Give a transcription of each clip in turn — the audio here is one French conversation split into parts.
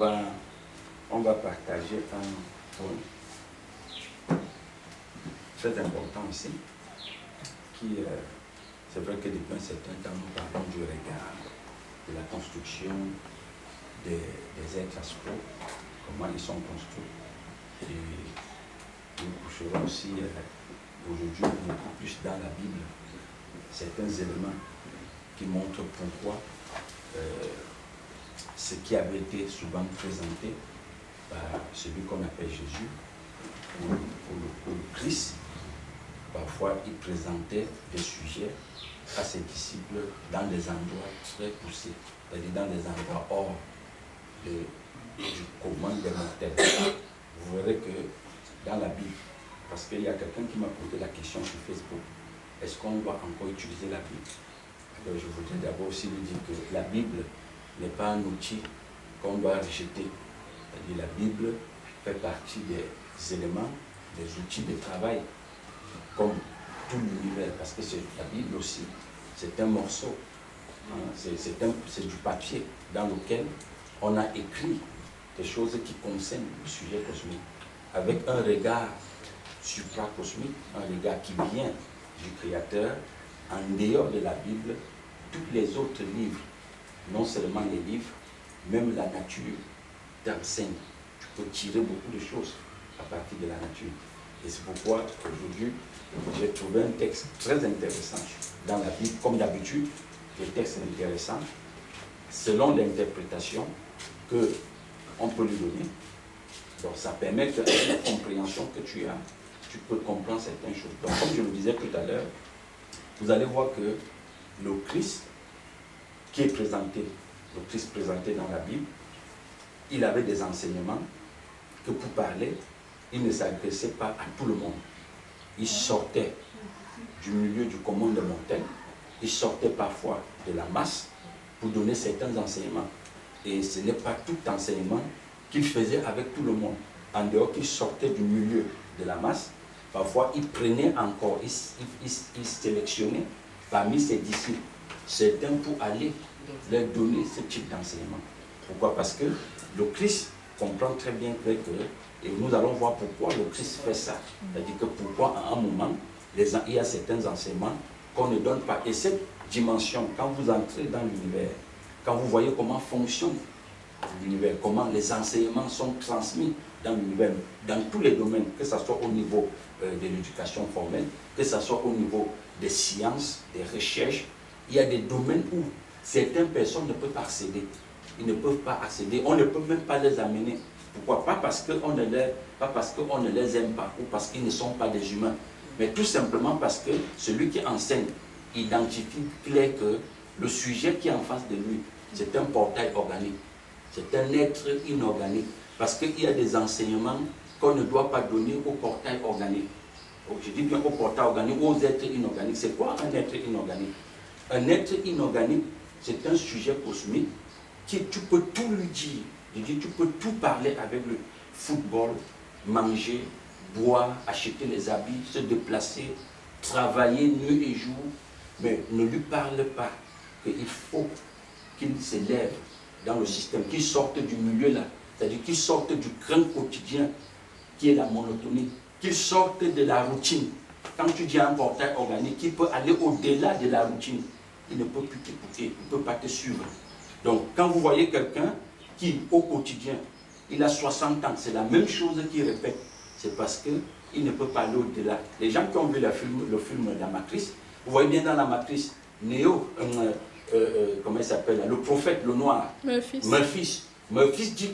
On va partager un point très important ici, qui, c'est vrai que depuis un certain temps, nous parlons du regard, de la construction des êtres astraux, comment ils sont construits. Et nous coucherons aussi aujourd'hui beaucoup plus dans la Bible certains éléments qui montrent pourquoi ce qui avait été souvent présenté par celui qu'on appelle Jésus, ou le Christ, parfois il présentait des sujets à ses disciples dans des endroits très poussés, c'est-à-dire dans des endroits hors du commun des mortels. Vous verrez que dans la Bible, parce qu'il y a quelqu'un qui m'a posé la question sur Facebook, est-ce qu'on doit encore utiliser la Bible? Alors je voudrais d'abord aussi lui dire que la Bible n'est pas un outil qu'on doit rejeter. C'est-à-dire la Bible fait partie des éléments, des outils de travail, comme tout l'univers, parce que la Bible aussi, c'est un morceau, hein, c'est du papier dans lequel on a écrit des choses qui concernent le sujet cosmique, avec un regard supracosmique, un regard qui vient du Créateur. En dehors de la Bible, tous les autres livres, non seulement les livres, même la nature t'enseigne. Tu peux tirer beaucoup de choses à partir de la nature. Et c'est pourquoi aujourd'hui, j'ai trouvé un texte très intéressant dans la Bible. Comme d'habitude, les textes intéressants, selon l'interprétation qu'on peut lui donner. Donc ça permet que la compréhension que tu as, tu peux comprendre certaines choses. Donc comme je le disais tout à l'heure, vous allez voir que le Christ qui est présenté, le Christ présenté dans la Bible, il avait des enseignements que pour parler, il ne s'adressait pas à tout le monde. Il sortait du milieu du commun des mortels, il sortait parfois de la masse pour donner certains enseignements. Et ce n'est pas tout enseignement qu'il faisait avec tout le monde. En dehors qu'il sortait du milieu de la masse, parfois il prenait encore, il sélectionnait parmi ses disciples certains pour aller leur donner ce type d'enseignement. Pourquoi? Parce que le Christ comprend très bien que, et nous allons voir pourquoi le Christ fait ça. C'est-à-dire que pourquoi à un moment, il y a certains enseignements qu'on ne donne pas. Et cette dimension, quand vous entrez dans l'univers, quand vous voyez comment fonctionne l'univers, comment les enseignements sont transmis dans l'univers, dans tous les domaines, que ce soit au niveau de l'éducation formelle, que ce soit au niveau des sciences, des recherches, il y a des domaines où certaines personnes ne peuvent pas accéder. Ils ne peuvent pas accéder, on ne peut même pas les amener. Pourquoi? Pas parce qu'on ne les aime pas ou parce qu'ils ne sont pas des humains, mais tout simplement parce que celui qui enseigne identifie clair que le sujet qui est en face de lui, c'est un portail organique, c'est un être inorganique, parce qu'il y a des enseignements qu'on ne doit pas donner au portail organique. Donc, je dis bien au portail organique, aux êtres inorganiques. C'est quoi un être inorganique? Un être inorganique, c'est un sujet cosmique qui tu peux tout lui dire. Je dis, tu peux tout parler avec lui. Football, manger, boire, acheter les habits, se déplacer, travailler nuit et jour, mais ne lui parle pas qu'il faut qu'il s'élève dans le système, qu'il sorte du milieu là, c'est-à-dire qu'il sorte du grain quotidien qui est la monotonie, qu'il sorte de la routine. Quand tu dis un portail organique, il peut aller au-delà de la routine. Il ne peut plus t'écouter, il ne peut pas te suivre. Donc, quand vous voyez quelqu'un qui, au quotidien, il a 60 ans, c'est la même chose qu'il répète, c'est parce qu'il ne peut pas aller au-delà. Les gens qui ont vu le film La Matrice, vous voyez bien dans La Matrice, Néo, comment il s'appelle, le prophète, le noir, Murphy dit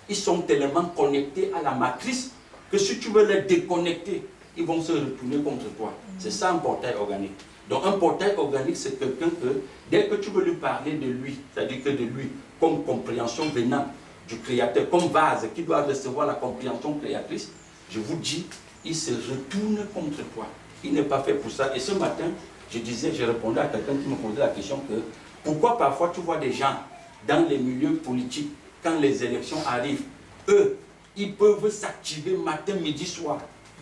qu'ils sont tellement connectés à la matrice que si tu veux les déconnecter, ils vont se retourner contre toi. C'est ça un portail organique. Donc un portail organique, c'est quelqu'un que, dès que tu veux lui parler de lui, c'est-à-dire que de lui, comme compréhension venant du Créateur, comme vase qui doit recevoir la compréhension créatrice, je vous dis, il se retourne contre toi. Il n'est pas fait pour ça. Et ce matin, je répondais à quelqu'un qui me posait la question que, pourquoi parfois tu vois des gens dans les milieux politiques, quand les élections arrivent, eux, ils peuvent s'activer matin, midi, soir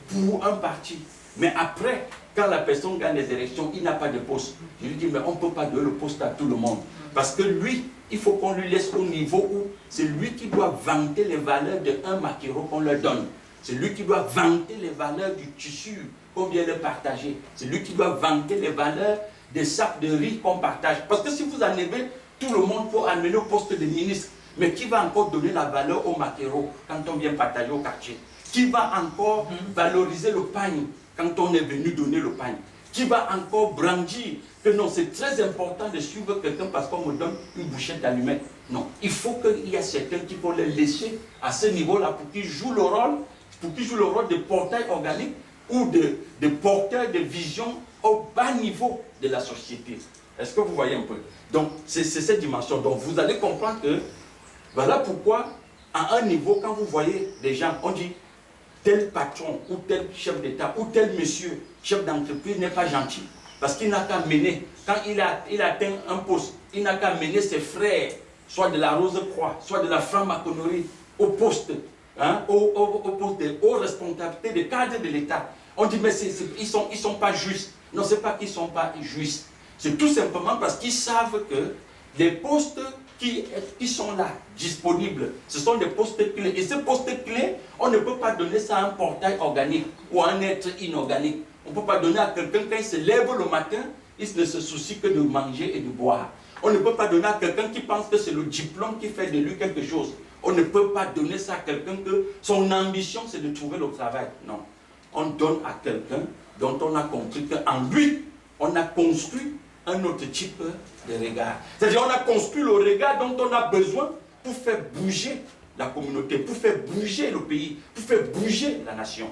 pour un parti. Mais après, quand la personne gagne les élections, il n'a pas de poste. Je lui dis, mais on ne peut pas donner le poste à tout le monde. Parce que lui, il faut qu'on lui laisse au niveau où c'est lui qui doit vanter les valeurs d'un maquereau qu'on leur donne. C'est lui qui doit vanter les valeurs du tissu qu'on vient de partager. C'est lui qui doit vanter les valeurs des sacs de riz qu'on partage. Parce que si vous enlevez tout le monde pour amener au poste de ministre, mais qui va encore donner la valeur au maquereau quand on vient partager au quartier? Qui va encore valoriser le pain quand on est venu donner le pain? Qui va encore brandir que non, c'est très important de suivre quelqu'un parce qu'on me donne une bouchette d'allumettes? Non, il faut qu'il y ait certains qui vont les laisser à ce niveau-là pour qu'ils jouent le rôle, de portail organique ou de porteur de vision au bas niveau de la société. Est-ce que vous voyez un peu? Donc, c'est cette dimension. Donc, vous allez comprendre que voilà pourquoi, à un niveau, quand vous voyez des gens, on dit tel patron ou tel chef d'État ou tel monsieur, chef d'entreprise n'est pas gentil. Parce qu'il n'a qu'à mener, quand il atteint un poste, il n'a qu'à mener ses frères, soit de la Rose-Croix, soit de la franc-maçonnerie, au poste, hein, aux responsabilités des cadres de l'État. On dit, mais ils sont pas justes. Non, ce n'est pas qu'ils ne sont pas justes. C'est tout simplement parce qu'ils savent que les postes qui sont là, disponibles, ce sont des postes clés. Et ces postes clés, on ne peut pas donner ça à un portail organique ou à un être inorganique. On ne peut pas donner à quelqu'un quand il se lève le matin, il ne se soucie que de manger et de boire. On ne peut pas donner à quelqu'un qui pense que c'est le diplôme qui fait de lui quelque chose. On ne peut pas donner ça à quelqu'un que son ambition c'est de trouver le travail. Non. On donne à quelqu'un dont on a compris qu'en lui, on a construit un autre type de regard. C'est-à-dire on a construit le regard dont on a besoin pour faire bouger la communauté, pour faire bouger le pays, pour faire bouger la nation.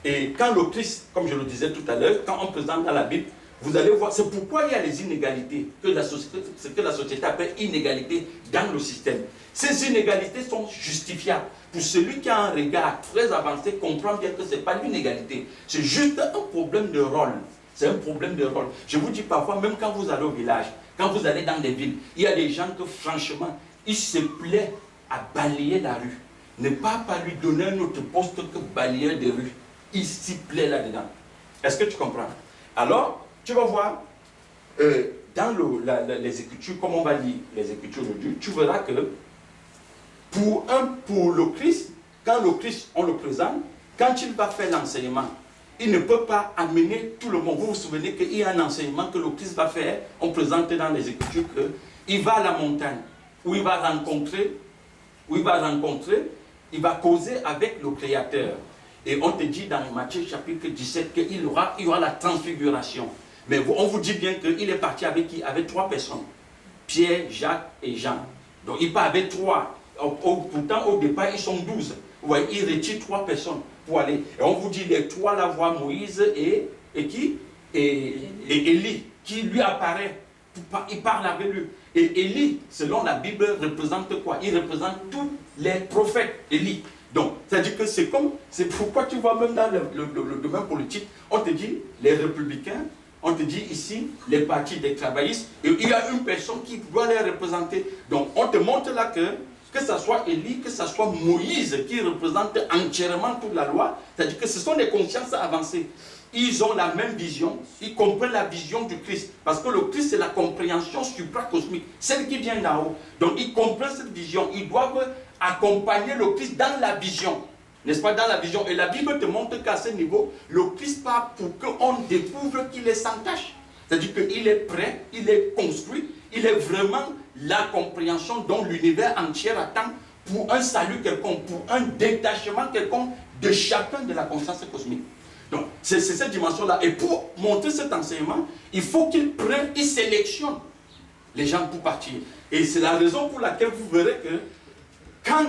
Et quand le Christ, comme je le disais tout à l'heure, quand on présente dans la Bible, vous allez voir, c'est pourquoi il y a les inégalités, ce que la société appelle inégalités dans le système. Ces inégalités sont justifiables. Pour celui qui a un regard très avancé, comprend bien que ce n'est pas une inégalité. C'est juste un problème de rôle. C'est un problème de rôle. Je vous dis parfois, même quand vous allez au village, quand vous allez dans des villes, il y a des gens que franchement, ils se plaisent à balayer la rue. Ne pas lui donner un autre poste que balayeur de rue. Il s'y plaît là-dedans. Est-ce que tu comprends? Alors, tu vas voir, dans les Écritures, comme on va lire les Écritures de Dieu, tu verras que pour le Christ, quand le Christ, on le présente, quand il va faire l'enseignement, il ne peut pas amener tout le monde. Vous vous souvenez qu'il y a un enseignement que le Christ va faire, on présente dans les Écritures qu'il va à la montagne, où il va rencontrer, il va causer avec le Créateur. Et on te dit dans Matthieu chapitre 17 qu'il y aura la transfiguration. Mais on vous dit bien qu'il est parti avec qui? Avec 3 personnes. Pierre, Jacques et Jean. Donc il part avec 3. Pourtant au départ ils sont 12. Vous voyez, il retire 3 personnes pour aller. Et on vous dit les 3 là voient Moïse et qui? Et Élie, qui lui apparaît. Il parle avec lui. Et Élie, selon la Bible, représente quoi? Il représente tous les prophètes, Élie. Donc, c'est-à-dire que c'est pourquoi tu vois même dans le domaine politique, on te dit les républicains, on te dit ici les partis des travaillistes, et il y a une personne qui doit les représenter. Donc, on te montre là que ce soit Élie, que ce soit Moïse qui représente entièrement toute la loi, c'est-à-dire que ce sont des consciences avancées. Ils ont la même vision, ils comprennent la vision du Christ. Parce que le Christ, c'est la compréhension supracosmique, celle qui vient d'en haut. Donc, ils comprennent cette vision. Ils doivent accompagner le Christ dans la vision. N'est-ce pas, dans la vision? Et la Bible te montre qu'à ce niveau, le Christ part pour qu'on découvre qu'il est sans tâche. C'est-à-dire qu'il est prêt, il est construit, il est vraiment la compréhension dont l'univers entier attend pour un salut quelconque, pour un détachement quelconque de chacun de la conscience cosmique. Donc, c'est cette dimension-là. Et pour montrer cet enseignement, il faut qu'il prenne, il sélectionne les gens pour partir. Et c'est la raison pour laquelle vous verrez que quand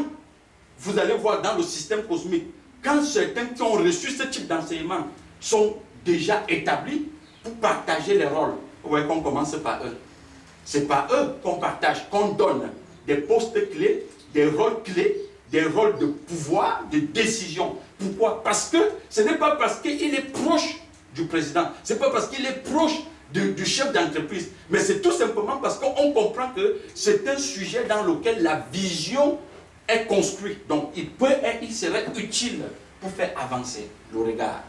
vous allez voir dans le système cosmique, quand certains qui ont reçu ce type d'enseignement sont déjà établis pour partager les rôles, vous voyez qu'on commence par eux. C'est par eux qu'on partage, qu'on donne des postes clés, des rôles clés, des rôles de pouvoir, de décision. Pourquoi? Parce que ce n'est pas parce qu'il est proche du président, ce n'est pas parce qu'il est proche du chef d'entreprise, mais c'est tout simplement parce qu'on comprend que c'est un sujet dans lequel la vision est construite. Donc il serait utile pour faire avancer le regard.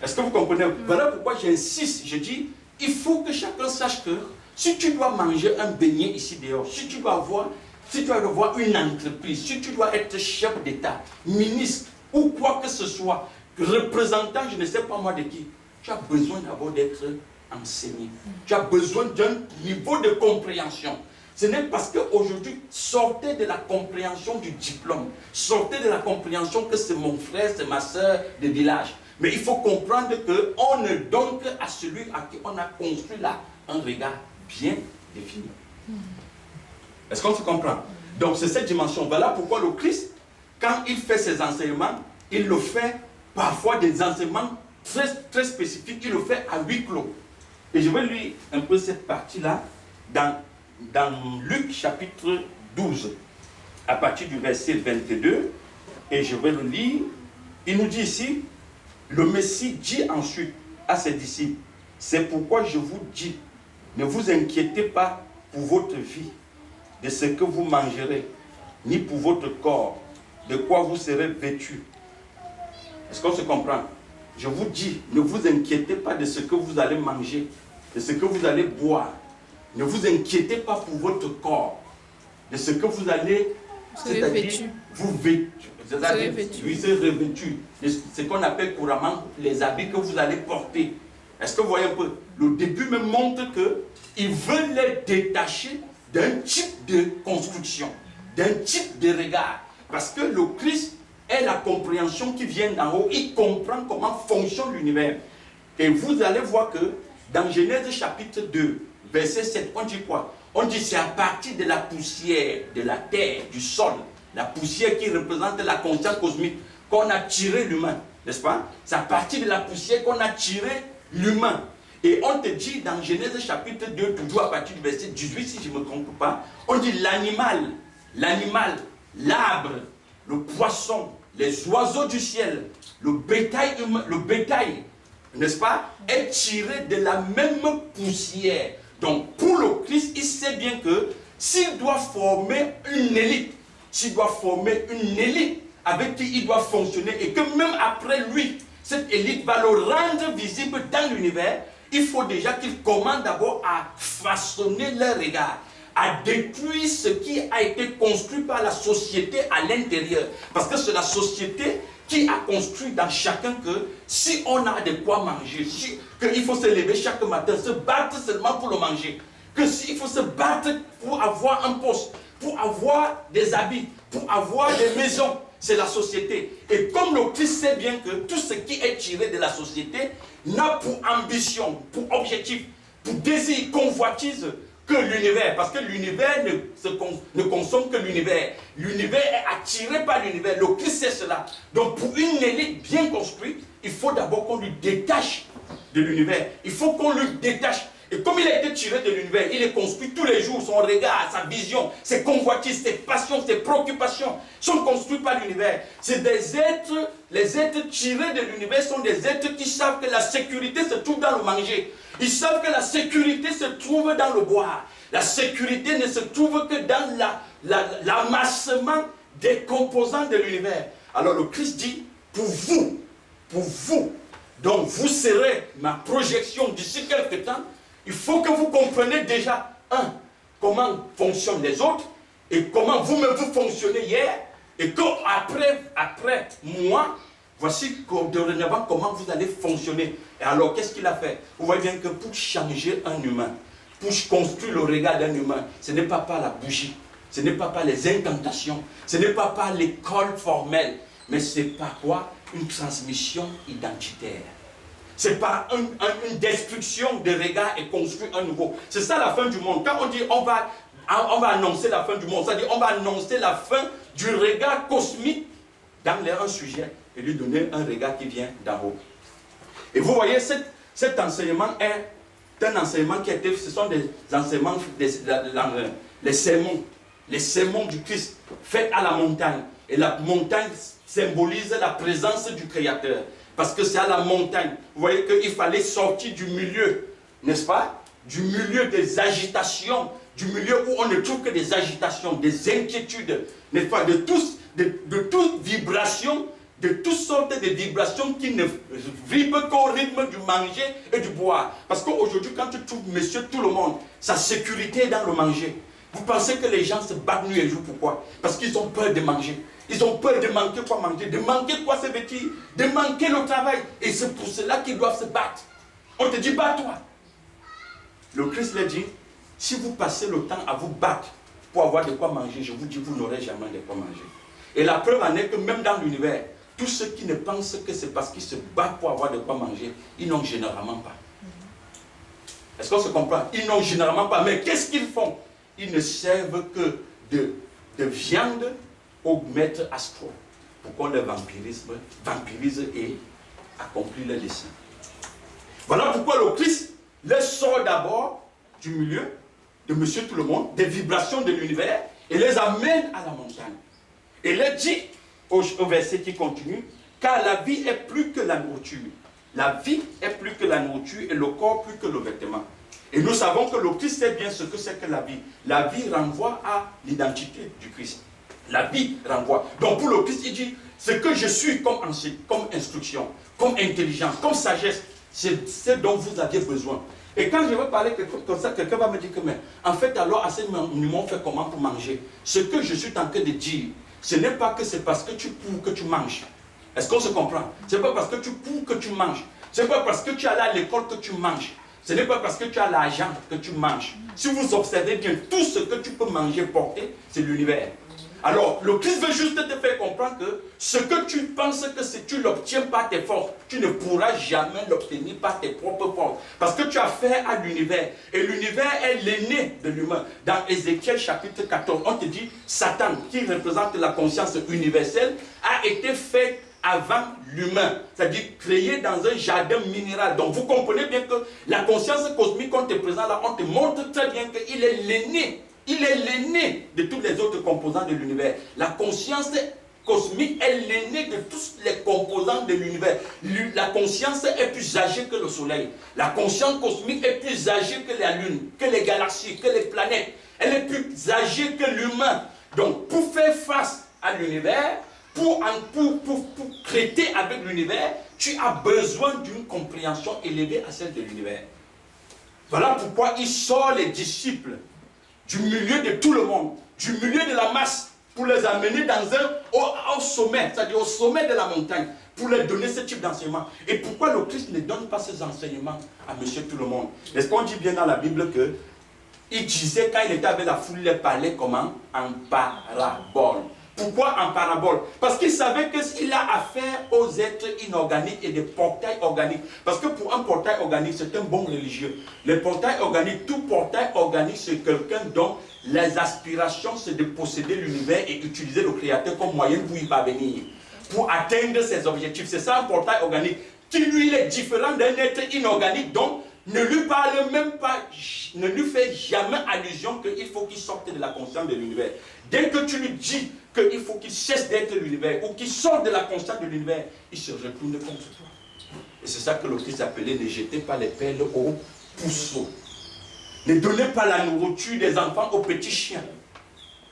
Est-ce que vous comprenez? Voilà pourquoi j'insiste, je dis, il faut que chacun sache que si tu dois manger un beignet ici dehors, si tu dois avoir une entreprise, si tu dois être chef d'État, ministre ou quoi que ce soit, représentant, je ne sais pas moi de qui, tu as besoin d'abord d'être enseigné. Tu as besoin d'un niveau de compréhension. Ce n'est parce qu'aujourd'hui, sortez de la compréhension du diplôme, sortez de la compréhension que c'est mon frère, c'est ma soeur de village. Mais il faut comprendre qu'on ne donne qu'à celui à qui on a construit là un regard bien défini. Est-ce qu'on se comprend? Donc c'est cette dimension. Voilà pourquoi le Christ, quand il fait ses enseignements, il le fait parfois des enseignements très, très spécifiques. Il le fait à huis clos. Et je vais lire un peu cette partie-là dans Luc chapitre 12, à partir du verset 22. Et je vais le lire. Il nous dit ici, le Messie dit ensuite à ses disciples, c'est pourquoi je vous dis, ne vous inquiétez pas pour votre vie, de ce que vous mangerez, ni pour votre corps, de quoi vous serez vêtus. Est-ce qu'on se comprend? Je vous dis, ne vous inquiétez pas de ce que vous allez manger, de ce que vous allez boire. Ne vous inquiétez pas pour votre corps, de ce que vous allez, c'est-à-dire vous serez revêtus. Ce qu'on appelle couramment les habits que vous allez porter. Est-ce que vous voyez un peu? Le début me montre qu'il veut les détacher d'un type de construction, d'un type de regard. Parce que le Christ est la compréhension qui vient d'en haut. Il comprend comment fonctionne l'univers. Et vous allez voir que dans Genèse chapitre 2, verset 7, on dit quoi? On dit c'est à partir de la poussière, de la terre, du sol, la poussière qui représente la conscience cosmique, qu'on a tiré l'humain, n'est-ce pas? C'est à partir de la poussière qu'on a tiré l'humain. Et on te dit dans Genèse chapitre 2, toujours à partir du verset 18, si je ne me trompe pas, on dit l'animal, l'arbre, le poisson, les oiseaux du ciel, le bétail humain, le bétail, n'est-ce pas, est tiré de la même poussière. Donc pour le Christ, il sait bien que s'il doit former une élite, avec qui il doit fonctionner, et que même après lui, cette élite va le rendre visible dans l'univers, il faut déjà qu'il commence d'abord à façonner leur regard, à détruire ce qui a été construit par la société à l'intérieur. Parce que c'est la société qui a construit dans chacun que si on a de quoi manger, qu'il faut se lever chaque matin, se battre seulement pour le manger, que s'il faut se battre pour avoir un poste, pour avoir des habits, pour avoir des maisons, c'est la société. Et comme le Christ sait bien que tout ce qui est tiré de la société n'a pour ambition, pour objectif, pour désir, convoitise que l'univers. Parce que l'univers ne consomme que l'univers. L'univers est attiré par l'univers. Le Christ sait cela. Donc pour une élite bien construite, il faut d'abord qu'on lui détache de l'univers. Il faut qu'on lui détache. Et comme il a été tiré de l'univers, il est construit tous les jours, son regard, sa vision, ses convoitises, ses passions, ses préoccupations sont construits par l'univers. C'est des êtres, les êtres tirés de l'univers sont des êtres qui savent que la sécurité se trouve dans le manger. Ils savent que la sécurité se trouve dans le boire. La sécurité ne se trouve que dans l'amassement des composants de l'univers. Alors le Christ dit, pour vous, donc vous serez ma projection d'ici quelques temps. Il faut que vous compreniez déjà, comment fonctionnent les autres, et comment vous-même vous fonctionnez hier, et qu'après moi, voici dorénavant comment vous allez fonctionner. Et alors, qu'est-ce qu'il a fait? Vous voyez bien que pour changer un humain, pour construire le regard d'un humain, ce n'est pas par la bougie, ce n'est pas par les incantations, ce n'est pas par l'école formelle, mais c'est par quoi? Une transmission identitaire. C'est par une destruction de regard et construire un nouveau. C'est ça la fin du monde. Quand on dit on va annoncer la fin du monde, c'est-à-dire on va annoncer la fin du regard cosmique dans un sujet et lui donner un regard qui vient d'en haut. Et vous voyez, cet enseignement est un enseignement qui a été, ce sont des enseignements, les sermons du Christ faits à la montagne. Et la montagne symbolise la présence du Créateur. Parce que c'est à la montagne. Vous voyez qu'il fallait sortir du milieu, n'est-ce pas? Du milieu des agitations, du milieu où on ne trouve que des agitations, des inquiétudes, n'est-ce pas? De toute vibration de toutes sortes de vibrations qui ne vibrent qu'au rythme du manger et du boire. Parce qu'aujourd'hui, quand tu trouves monsieur tout le monde, sa sécurité est dans le manger. Vous pensez que les gens se battent nuit et jour, pourquoi? Parce qu'ils ont peur de manger. Ils ont peur de manquer quoi manger, de manquer quoi se vêtir, de manquer le travail. Et c'est pour cela qu'ils doivent se battre. On te dit, bats-toi. Le Christ l'a dit, si vous passez le temps à vous battre pour avoir de quoi manger, je vous dis, vous n'aurez jamais de quoi manger. Et la preuve en est que même dans l'univers, tous ceux qui ne pensent que c'est parce qu'ils se battent pour avoir de quoi manger, ils n'ont généralement pas. Est-ce qu'on se comprend? Ils n'ont généralement pas. Mais qu'est-ce qu'ils font? Ils ne servent que de viande aux maîtres astraux pour qu'on les vampirise et accomplit le dessein. Voilà pourquoi le Christ les sort d'abord du milieu de monsieur tout le monde, des vibrations de l'univers, et les amène à la montagne. Et les dit au verset qui continue, car la vie est plus que la nourriture. La vie est plus que la nourriture et le corps plus que le vêtement. Et nous savons que le Christ sait bien ce que c'est que la vie. La vie renvoie à l'identité du Christ. La vie renvoie. Donc pour le Christ, il dit, ce que je suis comme instruction, comme intelligence, comme sagesse, c'est ce dont vous aviez besoin. Et quand je vais parler comme ça, quelqu'un va me dire que, mais en fait, alors, à ce moment, on fait comment pour manger? Ce que je suis en train de dire, ce n'est pas que c'est parce que tu cours que tu manges. Est-ce qu'on se comprend? Ce n'est pas parce que tu cours que tu manges. Ce n'est pas parce que tu es allé à l'école que tu manges. Ce n'est pas parce que tu as l'argent que tu manges. Si vous observez bien, tout ce que tu peux manger, porter, c'est l'univers. Alors, le Christ veut juste te faire comprendre que ce que tu penses que si tu l'obtiens par tes forces, tu ne pourras jamais l'obtenir par tes propres forces. Parce que tu as affaire à l'univers. Et l'univers est l'aîné de l'humain. Dans Ézéchiel chapitre 14, on te dit, Satan, qui représente la conscience universelle, a été fait avant l'humain, c'est-à-dire créé dans un jardin minéral. Donc vous comprenez bien que la conscience cosmique qu'on te présente là, on te montre très bien qu'il est l'aîné. Il est l'aîné de tous les autres composants de l'univers. La conscience cosmique est l'aîné de tous les composants de l'univers. La conscience est plus âgée que le soleil. La conscience cosmique est plus âgée que la lune, que les galaxies, que les planètes. Elle est plus âgée que l'humain. Donc pour faire face à l'univers, pour traiter avec l'univers, tu as besoin d'une compréhension élevée à celle de l'univers. Voilà pourquoi il sort les disciples du milieu de tout le monde, du milieu de la masse, pour les amener au sommet, c'est-à-dire au sommet de la montagne, pour leur donner ce type d'enseignement. Et pourquoi le Christ ne donne pas ces enseignements à monsieur tout le monde? Est-ce qu'on dit bien dans la Bible que il disait, quand il était avec la foule, il parlait comment? En parabole. Pourquoi en parabole? Parce qu'il savait qu'il a affaire aux êtres inorganiques et des portails organiques. Parce que pour un portail organique, c'est un bon religieux. Le portail organique, tout portail organique, c'est quelqu'un dont les aspirations, c'est de posséder l'univers et utiliser le Créateur comme moyen pour y parvenir, pour atteindre ses objectifs. C'est ça un portail organique, qui lui est différent d'un être inorganique, donc ne lui parle même pas, ne lui fait jamais allusion qu'il faut qu'il sorte de la conscience de l'univers. Dès que tu lui dis qu'il faut qu'il cesse d'être l'univers ou qu'il sorte de la conscience de l'univers, il se retourne contre toi. Et c'est ça que le Christ appelait ne jetez pas les perles aux puceaux. Ne donnez pas la nourriture des enfants aux petits chiens.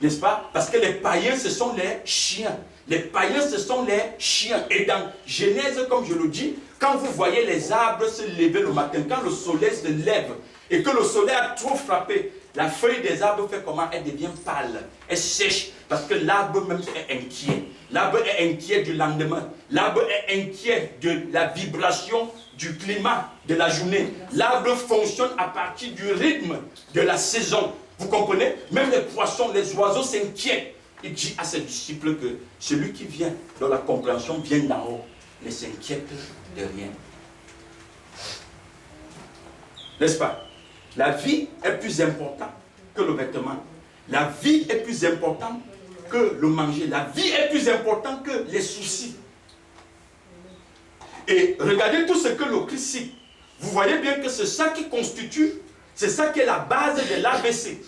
N'est-ce pas? Parce que les païens, ce sont les chiens. Les païens, ce sont les chiens. Et dans Genèse, comme je le dis, quand vous voyez les arbres se lever le matin, quand le soleil se lève et que le soleil a trop frappé, la feuille des arbres fait comment? Elle devient pâle, elle sèche, parce que l'arbre même est inquiet. L'arbre est inquiet du lendemain. L'arbre est inquiet de la vibration du climat de la journée. L'arbre fonctionne à partir du rythme de la saison. Vous comprenez? Même les poissons, les oiseaux s'inquiètent. Il dit à ses disciples que celui qui vient dans la compréhension vient d'en haut, ne s'inquiète de rien. N'est-ce pas? La vie est plus importante que le vêtement. La vie est plus importante que le manger. La vie est plus importante que les soucis. Et regardez tout ce que le Christ cite. Vous voyez bien que c'est ça qui constitue, c'est ça qui est la base de l'ABC.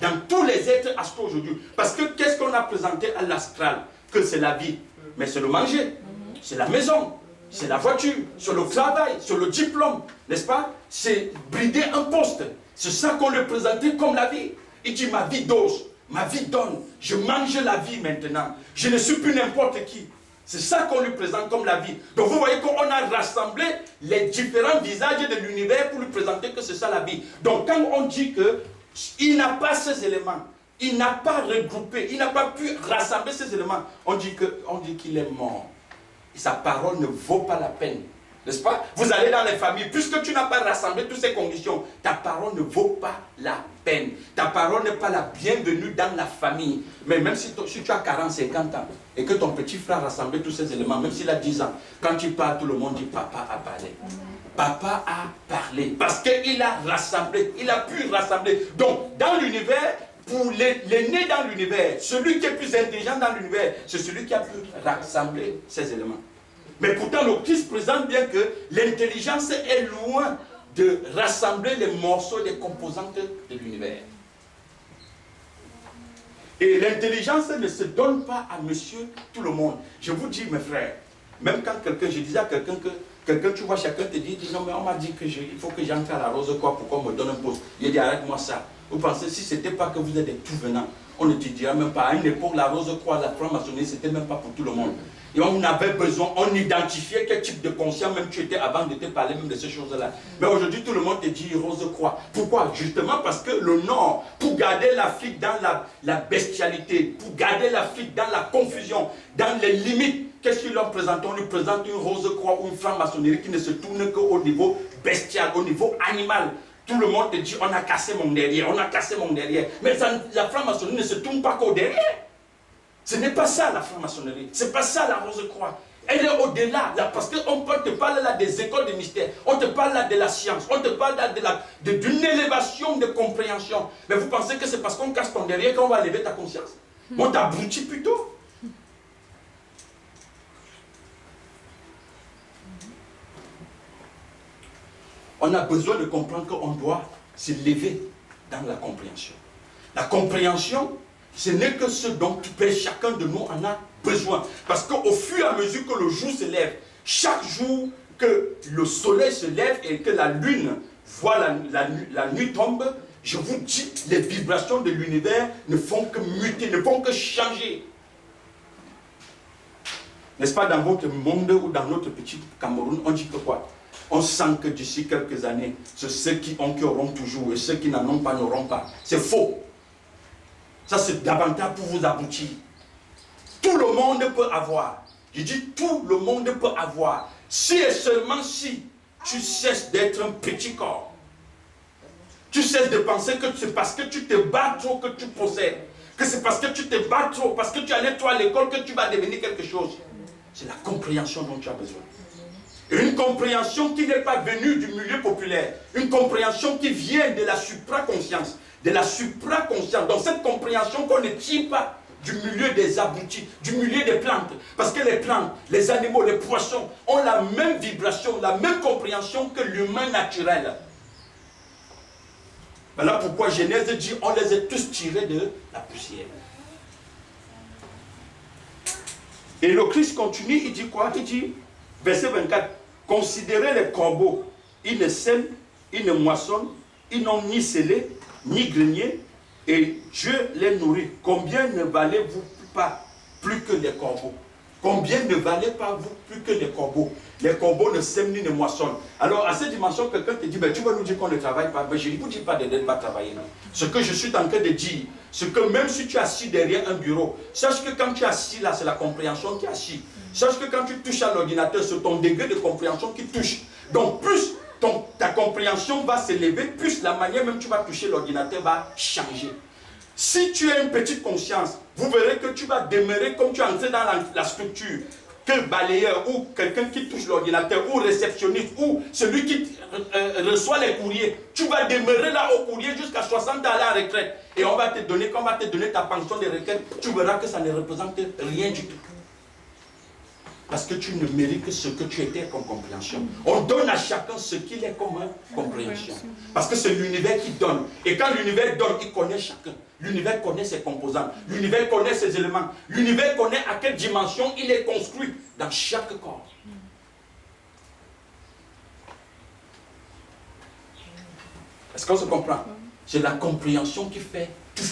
Dans tous les êtres astraux aujourd'hui. Parce que qu'est-ce qu'on a présenté à l'astral? Que c'est la vie. Mais c'est le manger, c'est la maison, c'est la voiture, c'est le travail, c'est le diplôme. N'est-ce pas? C'est brider un poste. C'est ça qu'on lui présentait comme la vie. Il dit ma vie dose, ma vie donne. Je mange la vie maintenant. Je ne suis plus n'importe qui. C'est ça qu'on lui présente comme la vie. Donc vous voyez qu'on a rassemblé les différents visages de l'univers pour lui présenter que c'est ça la vie. Donc quand on dit qu'il n'a pas ces éléments, il n'a pas regroupé, il n'a pas pu rassembler ces éléments, on dit qu'il est mort. Et sa parole ne vaut pas la peine. N'est-ce pas? Vous allez dans les familles, puisque tu n'as pas rassemblé toutes ces conditions, ta parole ne vaut pas la peine. Ta parole n'est pas la bienvenue dans la famille. Mais même si tu as 40, 50 ans, et que ton petit frère a rassemblé tous ces éléments, même s'il a 10 ans, quand tu parles, tout le monde dit papa a parlé. Papa a parlé, parce qu'il a rassemblé, il a pu rassembler. Donc, dans l'univers, pour l'aîné dans l'univers, celui qui est plus intelligent dans l'univers, c'est celui qui a pu rassembler ces éléments. Mais pourtant, le Christ présente bien que l'intelligence est loin de rassembler les morceaux, les composantes de l'univers. Et l'intelligence ne se donne pas à monsieur tout le monde. Je vous dis, mes frères, même quand quelqu'un, je disais à quelqu'un que tu vois, chacun te dit non, mais on m'a dit qu'il faut que j'entre à la rose, quoi, pour qu'on me donne un poste. Il dit, arrête-moi ça. Vous pensez, si ce n'était pas que vous êtes des tout venants, on ne te dira même pas. À une époque, la rose croix, la franc-maçonnerie, c'était même pas pour tout le monde. Et on avait besoin, on identifiait quel type de conscience même tu étais avant de te parler même de ces choses-là. Mais aujourd'hui, tout le monde te dit rose croix. Pourquoi? Justement parce que le Nord, pour garder l'Afrique dans la bestialité, pour garder l'Afrique dans la confusion, dans les limites, qu'est-ce qu'ils leur présentent? On lui présente une rose croix ou une franc-maçonnerie qui ne se tourne qu'au niveau bestial, au niveau animal. Tout le monde te dit, on a cassé mon derrière, on a cassé mon derrière. Mais la franc-maçonnerie ne se tourne pas qu'au derrière. Ce n'est pas ça la franc-maçonnerie, ce n'est pas ça la rose-croix. Elle est au-delà, parce qu'on te parle là des écoles de mystère, on te parle là de la science, on te parle là d'une élévation de compréhension. Mais vous pensez que c'est parce qu'on casse ton derrière qu'on va élever ta conscience? On t'abrutit plutôt. On a besoin de comprendre qu'on doit s'élever dans la compréhension. La compréhension, ce n'est que ce dont chacun de nous en a besoin. Parce qu'au fur et à mesure que le jour se lève, chaque jour que le soleil se lève et que la lune voit la nuit tombe, je vous dis, les vibrations de l'univers ne font que muter, ne font que changer. N'est-ce pas, dans votre monde ou dans notre petit Cameroun, on dit que quoi? On sent que d'ici quelques années, c'est ceux qui ont qui auront toujours et ceux qui n'en ont pas n'auront pas. C'est faux. Ça, c'est davantage pour vous aboutir. Tout le monde peut avoir. Je dis tout le monde peut avoir. Si et seulement si tu cesses d'être un petit corps. Tu cesses de penser que c'est parce que tu te bats trop que tu possèdes. Que c'est parce que tu te bats trop, parce que tu allais trop à l'école que tu vas devenir quelque chose. C'est la compréhension dont tu as besoin. Et une compréhension qui n'est pas venue du milieu populaire. Une compréhension qui vient de la supraconscience. De la supraconscience. Donc cette compréhension qu'on ne tire pas du milieu des aboutis, du milieu des plantes. Parce que les plantes, les animaux, les poissons ont la même vibration, la même compréhension que l'humain naturel. Voilà pourquoi Genèse dit on les a tous tirés de la poussière. Et le Christ continue, il dit quoi? Il dit, verset 24, considérez les corbeaux, ils ne sèment, ils ne moissonnent, ils n'ont ni scellé, ni grenier, et Dieu les nourrit. Combien ne valez-vous pas plus que les corbeaux? Combien ne valez pas vous plus que les corbeaux? Les corbeaux ne sèment ni ne moissonnent. Alors à cette dimension, quelqu'un te dit, ben, tu vas nous dire qu'on ne travaille pas. Ben, je ne vous dis pas de ne pas travailler. Non. Ce que je suis en train de dire, c'est que même si tu es assis derrière un bureau, sache que quand tu es assis là, c'est la compréhension qui est assise. Sache que quand tu touches à l'ordinateur, c'est ton degré de compréhension qui touche. Donc plus ta compréhension va s'élever, plus la manière même tu vas toucher l'ordinateur va changer. Si tu as une petite conscience, vous verrez que tu vas demeurer comme tu es entré dans la structure. Que balayeur ou quelqu'un qui touche l'ordinateur ou réceptionniste ou celui qui reçoit les courriers, tu vas demeurer là au courrier jusqu'à 60 ans à la retraite. Et on va te donner, quand on va te donner ta pension de retraite, tu verras que ça ne représente rien du tout. Parce que tu ne mérites que ce que tu étais comme compréhension. On donne à chacun ce qu'il est comme compréhension. Parce que c'est l'univers qui donne. Et quand l'univers donne, il connaît chacun. L'univers connaît ses composants. L'univers connaît ses éléments. L'univers connaît à quelle dimension il est construit dans chaque corps. Est-ce qu'on se comprend? C'est la compréhension qui fait tout.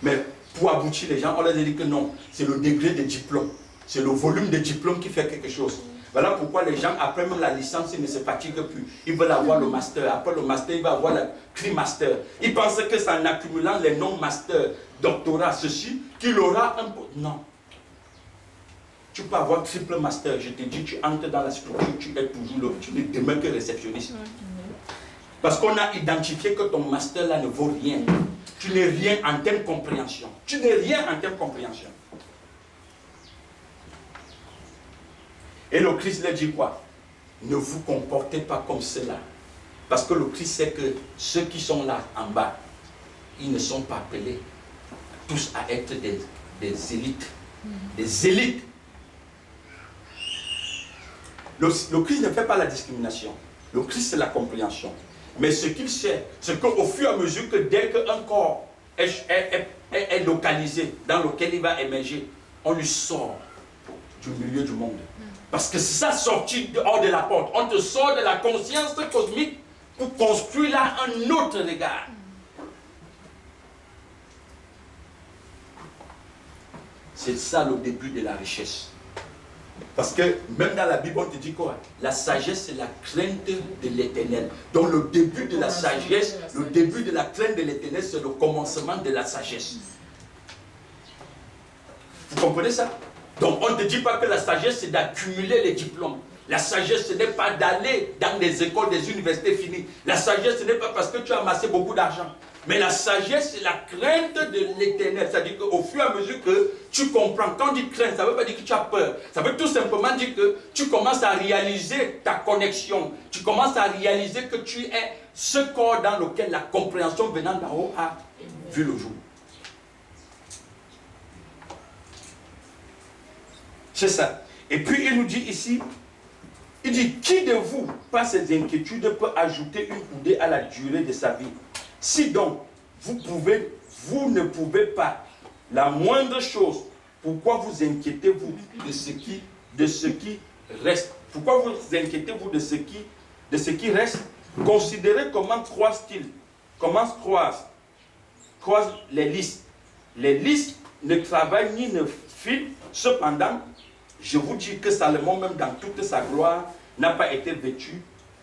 Mais pour aboutir les gens, on leur a dit que non, c'est le degré de diplôme, c'est le volume de diplôme qui fait quelque chose. Voilà pourquoi les gens, après même la licence, ils ne se fatiguent plus. Ils veulent avoir le master. Après le master, ils vont avoir le tri-master. Ils pensent que c'est en accumulant les non-masters, doctorat, ceci, qu'il aura un peu... Non. Tu peux avoir triple master. Je te dis, tu entres dans la structure, tu es toujours là. Tu n'es demain que réceptionniste. Parce qu'on a identifié que ton master là ne vaut rien. Tu n'es rien en termes de compréhension. Tu n'es rien en termes de compréhension. Et le Christ leur dit quoi? Ne vous comportez pas comme cela. Parce que le Christ sait que ceux qui sont là en bas, ils ne sont pas appelés tous à être des élites. Des élites. Le Christ ne fait pas la discrimination. Le Christ, c'est la compréhension. Mais ce qu'il sait, c'est qu'au fur et à mesure que dès qu'un corps est localisé, dans lequel il va émerger, on lui sort du milieu du monde. Parce que c'est ça sorti hors de la porte. On te sort de la conscience cosmique pour construire là un autre regard. C'est ça le début de la richesse. Parce que même dans la Bible, on te dit quoi? La sagesse, c'est la crainte de l'éternel. Donc le début de la sagesse, le début de la crainte de l'éternel, c'est le commencement de la sagesse. Vous comprenez ça? Donc on ne te dit pas que la sagesse, c'est d'accumuler les diplômes. La sagesse, ce n'est pas d'aller dans des écoles, des universités finies. La sagesse, ce n'est pas parce que tu as amassé beaucoup d'argent. Mais la sagesse, c'est la crainte de l'éternel. C'est-à-dire qu'au fur et à mesure que tu comprends, quand on dit crainte, ça ne veut pas dire que tu as peur. Ça veut tout simplement dire que tu commences à réaliser ta connexion. Tu commences à réaliser que tu es ce corps dans lequel la compréhension venant d'en haut a vu le jour. C'est ça. Et puis il nous dit ici, il dit, qui de vous, par ses inquiétudes, peut ajouter une coudée à la durée de sa vie? Si donc, vous ne pouvez pas, la moindre chose, pourquoi vous inquiétez-vous de ce qui reste? Pourquoi vous inquiétez-vous de ce qui reste? Considérez comment croisent-ils, comment croisent les lys. Les lys ne travaillent ni ne filent, cependant, je vous dis que Salomon, même dans toute sa gloire, n'a pas été vêtu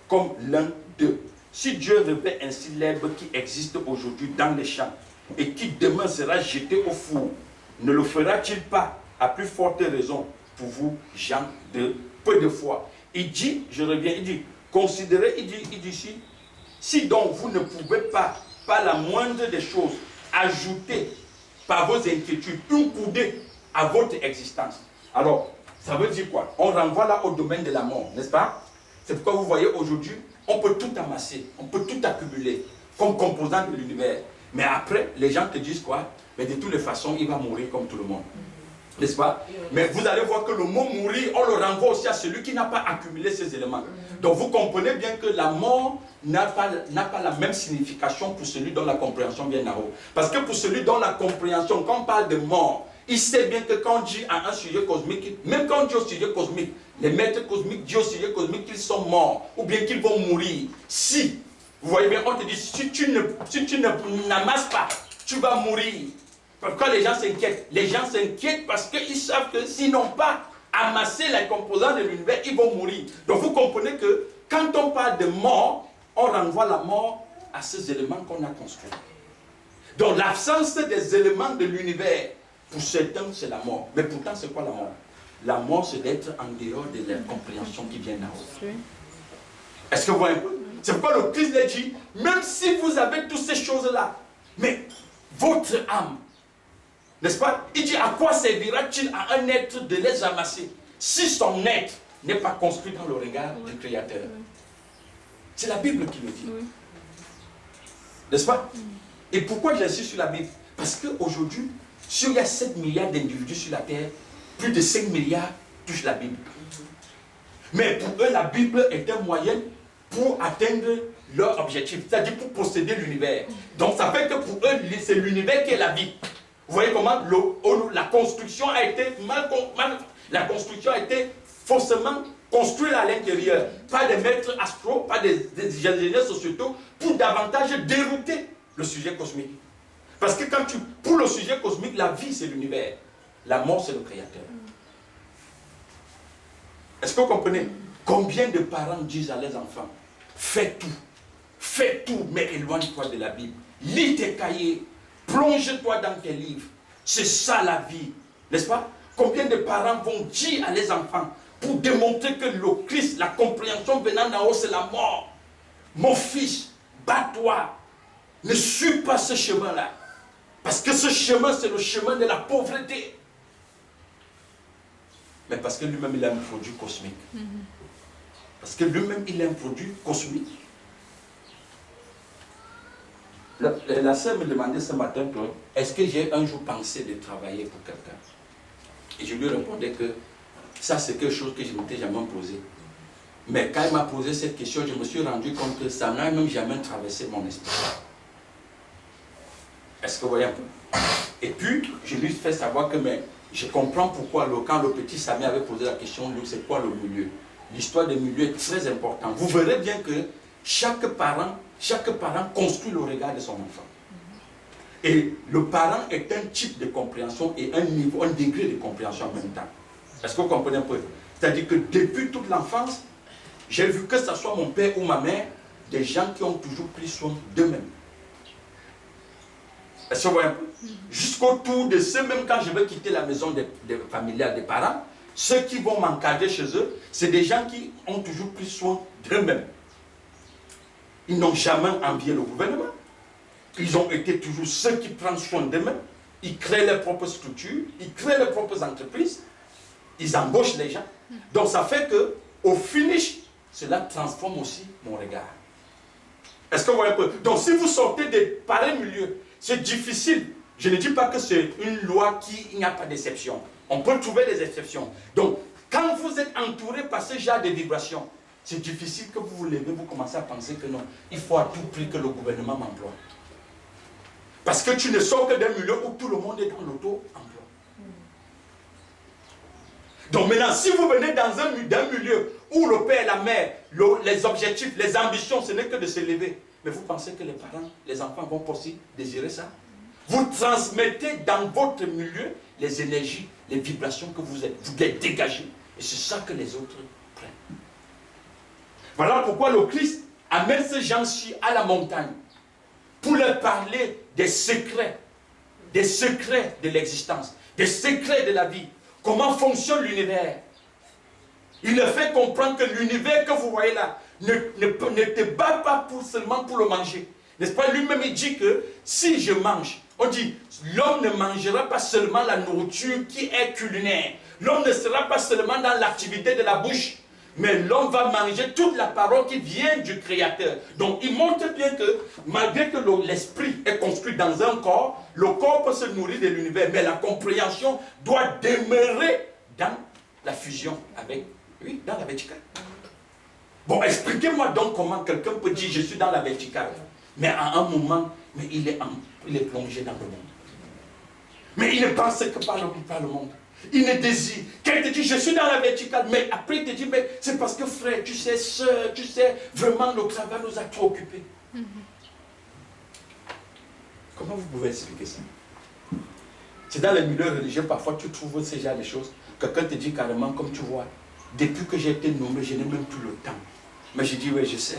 comme l'un d'eux. Si Dieu revêt ainsi l'herbe qui existe aujourd'hui dans les champs et qui demain sera jetée au four, ne le fera-t-il pas à plus forte raison pour vous, gens de peu de foi? Il dit, je reviens, il dit, considérez, il dit ici, si donc vous ne pouvez pas, par la moindre des choses, ajouter par vos inquiétudes une coudée à votre existence. Alors, ça veut dire quoi? On renvoie là au domaine de la mort, n'est-ce pas? C'est pourquoi vous voyez aujourd'hui, on peut tout amasser, on peut tout accumuler comme composant de l'univers. Mais après, les gens te disent quoi? Mais de toutes les façons, il va mourir comme tout le monde. N'est-ce pas? Mais vous allez voir que le mot mourir, on le renvoie aussi à celui qui n'a pas accumulé ces éléments. Donc vous comprenez bien que la mort n'a pas la même signification pour celui dont la compréhension vient d'en haut. Parce que pour celui dont la compréhension, quand on parle de mort, il sait bien que quand on dit à un sujet cosmique, même quand on dit au sujet cosmique, les maîtres cosmiques disent au sujet cosmique qu'ils sont morts, ou bien qu'ils vont mourir. Si, vous voyez bien, on te dit, si tu n'amasses pas, tu vas mourir. Pourquoi les gens s'inquiètent? Les gens s'inquiètent parce qu'ils savent que s'ils n'ont pas amassé les composants de l'univers, ils vont mourir. Donc vous comprenez que quand on parle de mort, on renvoie la mort à ces éléments qu'on a construits. Donc l'absence des éléments de l'univers, pour certains, c'est la mort. Mais pourtant, c'est quoi la mort? La mort, c'est d'être en dehors de la compréhension qui vient d'en haut. Est-ce que vous voyez un peu? C'est pourquoi le Christ l'a dit, même si vous avez toutes ces choses-là, mais votre âme, n'est-ce pas? Il dit, à quoi servira-t-il à un être de les amasser si son être n'est pas construit dans le regard du Créateur? C'est la Bible qui le dit. N'est-ce pas? Et pourquoi j'insiste sur la Bible? Parce qu'aujourd'hui, s'il y a 7 milliards d'individus sur la terre, plus de 5 milliards touchent la Bible. Mais pour eux, la Bible est un moyen pour atteindre leur objectif, c'est-à-dire pour posséder l'univers. Donc ça fait que pour eux, c'est l'univers qui est la vie. Vous voyez comment la construction a été la construction a été faussement construite à l'intérieur par des maîtres astro, par des ingénieurs sociétaux, pour davantage dérouter le sujet cosmique. Parce que pour le sujet cosmique, la vie c'est l'univers, la mort c'est le créateur. Est-ce que vous comprenez? Combien de parents disent à leurs enfants, fais tout, mais éloigne-toi de la Bible. Lis tes cahiers, plonge-toi dans tes livres. C'est ça la vie, n'est-ce pas? Combien de parents vont dire à leurs enfants, pour démontrer que le Christ, la compréhension venant d'en haut, c'est la mort. Mon fils, bats-toi. Ne suis pas ce chemin-là. Parce que ce chemin, c'est le chemin de la pauvreté. Mais parce que lui-même, il a un produit cosmique. Parce que lui-même, il a un produit cosmique. La sœur me demandait ce matin, est-ce que j'ai un jour pensé de travailler pour quelqu'un? Et je lui répondais que ça, c'est quelque chose que je ne m'étais jamais posé. Mais quand il m'a posé cette question, je me suis rendu compte que ça n'a même jamais traversé mon esprit. Est-ce que vous voyez un peu? Et puis, je lui ai fait savoir que je comprends pourquoi, quand le petit Samy avait posé la question, c'est quoi le milieu? L'histoire des milieux est très importante. Vous verrez bien que chaque parent construit le regard de son enfant. Et le parent est un type de compréhension et un degré de compréhension en même temps. Est-ce que vous comprenez un peu? C'est-à-dire que depuis toute l'enfance, j'ai vu que ce soit mon père ou ma mère, des gens qui ont toujours pris soin d'eux-mêmes. Est-ce que vous voyez un peu? Jusqu'autour de ceux, même quand je vais quitter la maison familiale des parents, ceux qui vont m'encadrer chez eux, c'est des gens qui ont toujours pris soin d'eux-mêmes. Ils n'ont jamais envié le gouvernement. Ils ont été toujours ceux qui prennent soin d'eux-mêmes. Ils créent leurs propres structures, ils créent leurs propres entreprises, ils embauchent les gens. Donc ça fait que, au finish, cela transforme aussi mon regard. Est-ce que vous voyez un peu? Donc si vous sortez de pareils milieux, c'est difficile. Je ne dis pas que c'est une loi il n'y a pas d'exception. On peut trouver des exceptions. Donc, quand vous êtes entouré par ce genre de vibrations, c'est difficile que vous vous levez, vous commencez à penser que non, il faut à tout prix que le gouvernement m'emploie. Parce que tu ne sors que d'un milieu où tout le monde est dans l'auto-emploi. Donc maintenant, si vous venez d'un milieu où le père et la mère, les objectifs, les ambitions, ce n'est que de se lever, mais vous pensez que les parents, les enfants vont aussi désirer ça? Vous transmettez dans votre milieu les énergies, les vibrations que vous les dégagez. Et c'est ça que les autres prennent. Voilà pourquoi le Christ amène ces gens-ci à la montagne pour leur parler des secrets de l'existence, des secrets de la vie, comment fonctionne l'univers. Il leur fait comprendre que l'univers que vous voyez là ne te bat pas seulement pour le manger. N'est-ce pas? Lui-même il dit que si je mange, on dit l'homme ne mangera pas seulement la nourriture qui est culinaire. L'homme ne sera pas seulement dans l'activité de la bouche. Mais l'homme va manger toute la parole qui vient du Créateur. Donc il montre bien que malgré que l'esprit est construit dans un corps, le corps peut se nourrir de l'univers, mais la compréhension doit demeurer dans la fusion avec, oui, dans la verticale. Bon, expliquez-moi donc comment quelqu'un peut dire je suis dans la verticale, mais à un moment, mais il est plongé dans le monde. Mais il ne pense que par le monde. Il ne désire. Quand il te dit, je suis dans la verticale, mais après il te dit, mais c'est parce que frère, tu sais, soeur, tu sais, vraiment le travail nous a trop occupés. Comment vous pouvez expliquer ça? C'est dans les milieux religieux, parfois tu trouves ce genre de choses. Quelqu'un te dit carrément, comme tu vois, depuis que j'ai été nommé, je n'ai même plus le temps. Mais je dis, oui, je sais.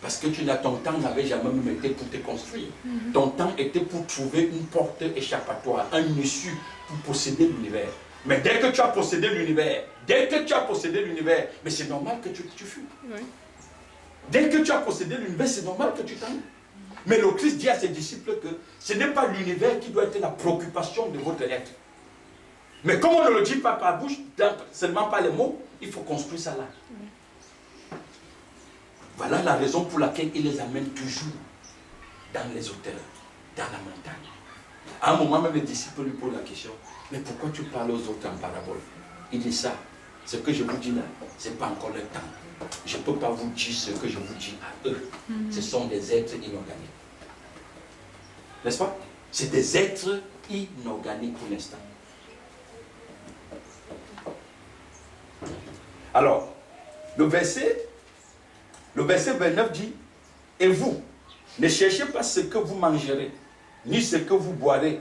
Parce que ton temps n'avait jamais même été pour te construire. Ton temps était pour trouver une porte échappatoire, un issue pour posséder l'univers. Mais dès que tu as possédé l'univers, mais c'est normal que tu fuis. Oui. Dès que tu as possédé l'univers, c'est normal que tu t'en ailles. Mais le Christ dit à ses disciples que ce n'est pas l'univers qui doit être la préoccupation de votre être. Mais comme on ne le dit pas par bouche, seulement par les mots, il faut construire ça là. Oui. Voilà la raison pour laquelle il les amène toujours dans les hauteurs, dans la montagne. À un moment, même les disciples lui posent la question, mais pourquoi tu parles aux autres en parabole? Il dit ça, ce que je vous dis là, ce n'est pas encore le temps. Je ne peux pas vous dire ce que je vous dis à eux. Ce sont des êtres inorganiques. N'est-ce pas? C'est des êtres inorganiques pour l'instant. Alors, le verset 29 dit, et vous, ne cherchez pas ce que vous mangerez, ni ce que vous boirez,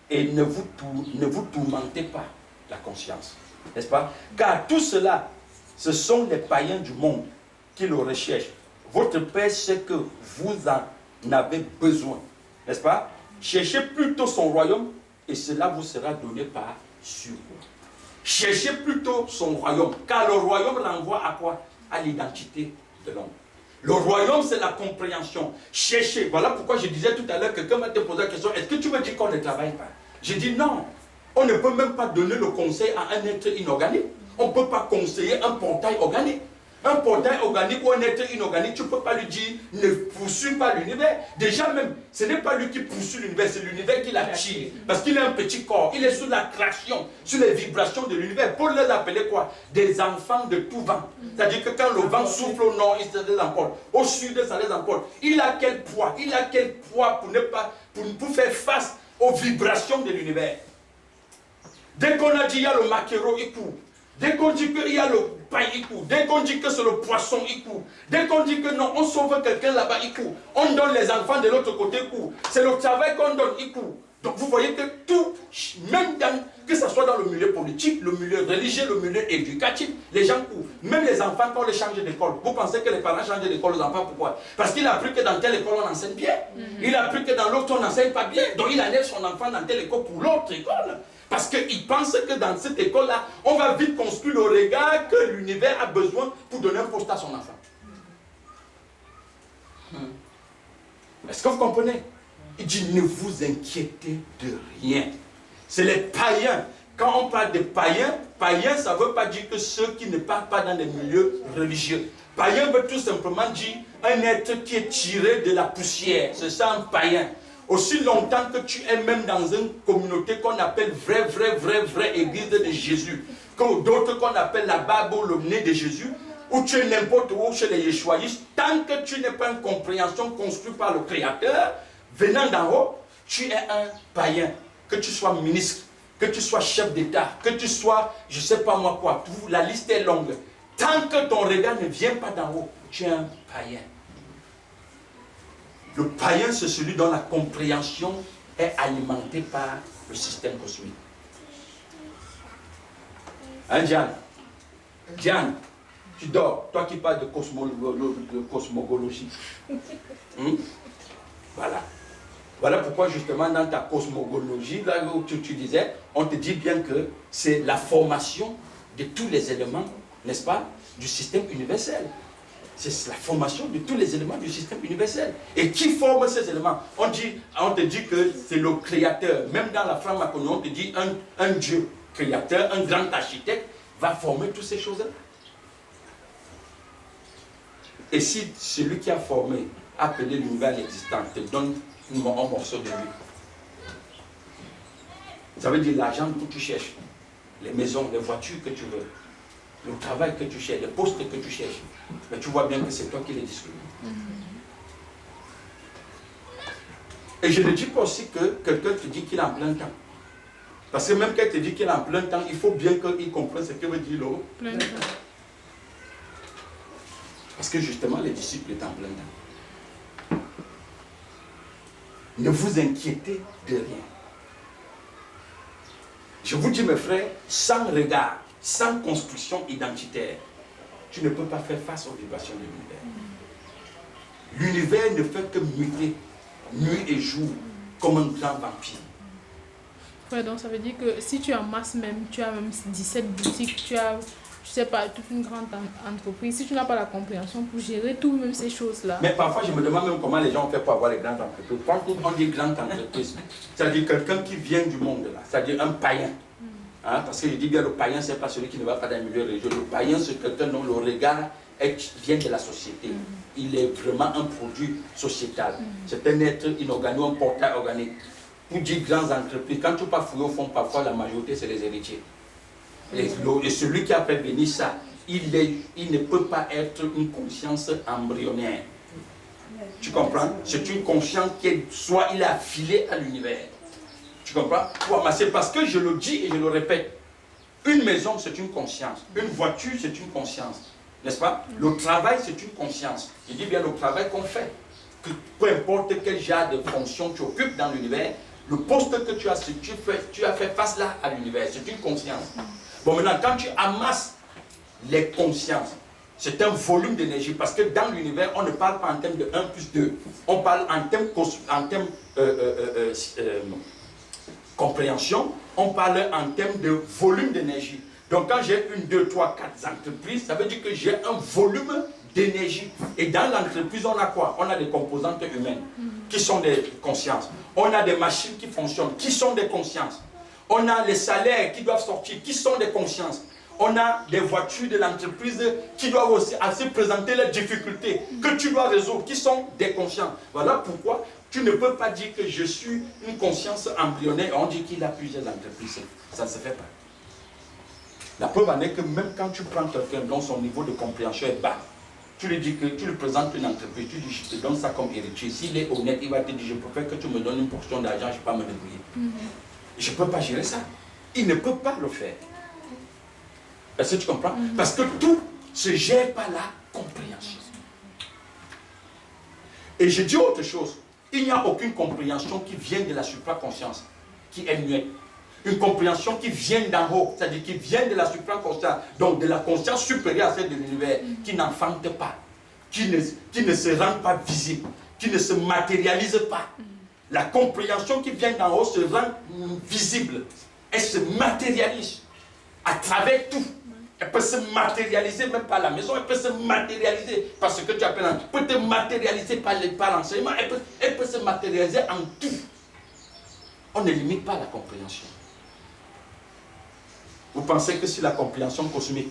et ne vous tourmentez pas la conscience. N'est-ce pas? Car tout cela, ce sont les païens du monde qui le recherchent. Votre Père sait que vous en avez besoin. N'est-ce pas? Cherchez plutôt son royaume et cela vous sera donné par sûr. Cherchez plutôt son royaume, car le royaume renvoie à quoi? À l'identité de l'homme. Le royaume, c'est la compréhension. Cherchez. Voilà pourquoi je disais tout à l'heure, quelqu'un m'a posé la question, est-ce que tu veux dire qu'on ne travaille pas? J'ai dit non. On ne peut même pas donner le conseil à un être inorganique. On ne peut pas conseiller un portail organique. Un portail organique ou un être inorganique, tu ne peux pas lui dire ne poursuis pas l'univers. Déjà même, ce n'est pas lui qui poursuit l'univers, c'est l'univers qui l'attire. Parce qu'il a un petit corps, il est sous l'attraction, sur les vibrations de l'univers. Paul les appelait quoi? Des enfants de tout vent. C'est-à-dire que quand le vent souffle au nord, il se les emporte. Au sud, ça les emporte. Il a quel poids? Il a quel poids pour faire face aux vibrations de l'univers? Dès qu'on a dit il y a le maquereau, il court. Dès qu'on dit qu'il y a le pain, il court. Dès qu'on dit que c'est le poisson, il court. Dès qu'on dit que non, on sauve quelqu'un là-bas, il court. On donne les enfants de l'autre côté, il court. C'est le travail qu'on donne, il court. Donc vous voyez que tout, même que ce soit dans le milieu politique, le milieu religieux, le milieu éducatif, les gens courent. Même les enfants, quand on les change d'école, vous pensez que les parents changent d'école aux enfants, pourquoi? Parce qu'il a appris que dans telle école on enseigne bien. Il a appris que dans l'autre on n'enseigne pas bien. Donc il enlève son enfant dans telle école pour l'autre école. Parce qu'il pense que dans cette école-là, on va vite construire le regard que l'univers a besoin pour donner un poste à son enfant. Est-ce que vous comprenez? Il dit, ne vous inquiétez de rien. C'est les païens. Quand on parle de païens, païen, ça ne veut pas dire que ceux qui ne parlent pas dans les milieux religieux. Païen veut tout simplement dire un être qui est tiré de la poussière. C'est ça un païen. Aussi longtemps que tu es même dans une communauté qu'on appelle vraie église de Jésus, comme d'autres qu'on appelle la barbe ou le nez de Jésus, ou tu es n'importe où chez les Yeshuaïstes, tant que tu n'es pas une compréhension construite par le Créateur, venant d'en haut, tu es un païen. Que tu sois ministre, que tu sois chef d'État, que tu sois, je ne sais pas moi quoi, la liste est longue. Tant que ton regard ne vient pas d'en haut, tu es un païen. Le païen, c'est celui dont la compréhension est alimentée par le système cosmique. Hein, Diane? Diane, tu dors, toi qui parles de cosmogologie. Voilà. Voilà pourquoi justement dans ta cosmogologie, là où tu disais, on te dit bien que c'est la formation de tous les éléments, n'est-ce pas, du système universel. C'est la formation de tous les éléments du système universel. Et qui forme ces éléments? On te dit que c'est le créateur. Même dans la franc-maçonnerie, on te dit un Dieu créateur, un grand architecte va former toutes ces choses-là. Et si celui qui a formé, appelé l'univers l'existant, te donne un morceau de lui, ça veut dire l'argent que tu cherches, les maisons, les voitures que tu veux, le travail que tu cherches, les postes que tu cherches, mais tu vois bien que c'est toi qui les distribues. Et je ne dis pas aussi que quelqu'un te dit qu'il est en plein temps. Parce que même quand il te dit qu'il est en plein temps, il faut bien qu'il comprenne ce que veut dire le plein temps. Parce que justement, les disciples étaient en plein temps. Ne vous inquiétez de rien. Je vous dis, mes frères, sans regard, sans construction identitaire, tu ne peux pas faire face aux vibrations de l'univers. L'univers ne fait que muter, nuit et jour, comme un grand vampire. Ouais, donc ça veut dire que si tu amasses même, tu as même 17 boutiques, tu as, je sais pas, toute une grande entreprise, si tu n'as pas la compréhension pour gérer tout même ces choses-là. Mais parfois je me demande même comment les gens ont fait pour avoir les grandes entreprises. Quand on dit grande entreprise, c'est-à-dire quelqu'un qui vient du monde là, c'est-à-dire un païen. Hein, parce que je dis bien le païen, c'est pas celui qui ne va pas dans le milieu religieux. Le païen, c'est quelqu'un dont le regard vient de la société. Il est vraiment un produit sociétal. C'est un être inorganique, un portail organique. Pour dire grandes entreprises, quand tu pars fouiller au fond, parfois la majorité c'est les héritiers. Et celui qui a fait venir ça, il ne peut pas être une conscience embryonnaire. Tu comprends? C'est une conscience qui est, soit il est affilié à l'univers. Tu comprends? C'est parce que je le dis et je le répète. Une maison, c'est une conscience. Une voiture, c'est une conscience. N'est-ce pas? Le travail, c'est une conscience. Je dis bien le travail qu'on fait. que peu importe quel genre de fonction tu occupes dans l'univers, le poste que tu as, tu as fait face là à l'univers, c'est une conscience. Bon, maintenant, quand tu amasses les consciences, c'est un volume d'énergie, parce que dans l'univers, on ne parle pas en termes de 1 plus 2, on parle en termes compréhension, on parle en termes de volume d'énergie. Donc quand j'ai 1, 2, 3, 4 entreprises, ça veut dire que j'ai un volume d'énergie. Et dans l'entreprise, on a quoi? On a des composantes humaines, qui sont des consciences. On a des machines qui fonctionnent, qui sont des consciences. On a les salaires qui doivent sortir, qui sont des consciences. On a des voitures de l'entreprise qui doivent aussi présenter les difficultés que tu dois résoudre, qui sont des consciences. Voilà pourquoi tu ne peux pas dire que je suis une conscience embryonnaire. On dit qu'il a plusieurs entreprises. Ça ne se fait pas. La preuve en est que même quand tu prends quelqu'un dont son niveau de compréhension est bas, tu lui dis que tu lui présentes une entreprise, tu dis je te donne ça comme héritier. S'il est honnête, il va te dire je préfère que tu me donnes une portion d'argent, je ne vais pas me débrouiller. Je ne peux pas gérer ça. Il ne peut pas le faire. Est-ce que tu comprends? Parce que tout se gère par la compréhension. Et je dis autre chose. Il n'y a aucune compréhension qui vient de la supraconscience, qui est muette. Une compréhension qui vient d'en haut, c'est-à-dire qui vient de la supraconscience, donc de la conscience supérieure à celle de l'univers, qui n'enfante pas, qui ne se rend pas visible, qui ne se matérialise pas. La compréhension qui vient d'en haut se rend visible. Elle se matérialise à travers tout. Elle peut se matérialiser même par la maison, elle peut se matérialiser par ce que tu appelles elle peut te matérialiser par l'enseignement, elle peut se matérialiser en tout. On ne limite pas la compréhension. Vous pensez que si la compréhension cosmique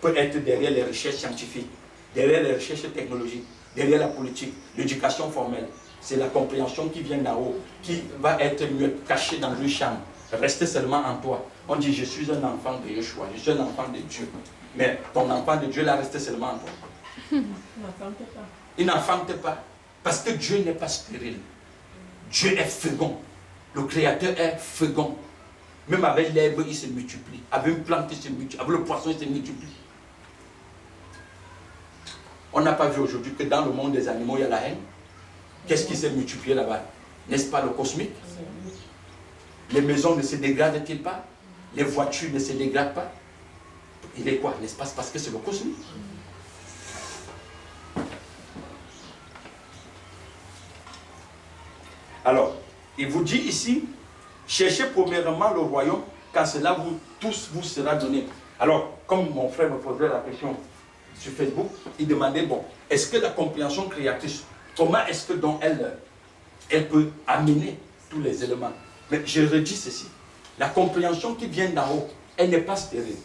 peut être derrière les recherches scientifiques, derrière les recherches technologiques, derrière la politique, l'éducation formelle, c'est la compréhension qui vient d'en haut, qui va être mieux cachée dans une chambre, rester seulement en toi. On dit je suis un enfant de Yeshua, je suis un enfant de Dieu. Mais ton enfant de Dieu là reste seulement en toi. Il n'enfante pas. Parce que Dieu n'est pas stérile. Dieu est fécond. Le Créateur est fécond. Même avec l'herbe, il se multiplie. Avec une plante, il se multiplie. Avec le poisson, il se multiplie. On n'a pas vu aujourd'hui que dans le monde des animaux, il y a la haine. Qu'est-ce qui s'est multiplié là-bas? N'est-ce pas le cosmique? Les maisons ne se dégradent-ils pas? Les voitures ne se dégradent pas? Il est quoi? N'est-ce pas? Parce que c'est le cosmique. Alors, il vous dit ici, cherchez premièrement le royaume, car cela tous vous sera donné. Alors, comme mon frère me posait la question sur Facebook, il demandait, bon, est-ce que la compréhension créatrice, comment est-ce que donc elle peut amener tous les éléments? Mais je redis ceci, la compréhension qui vient d'en haut, elle n'est pas stérile.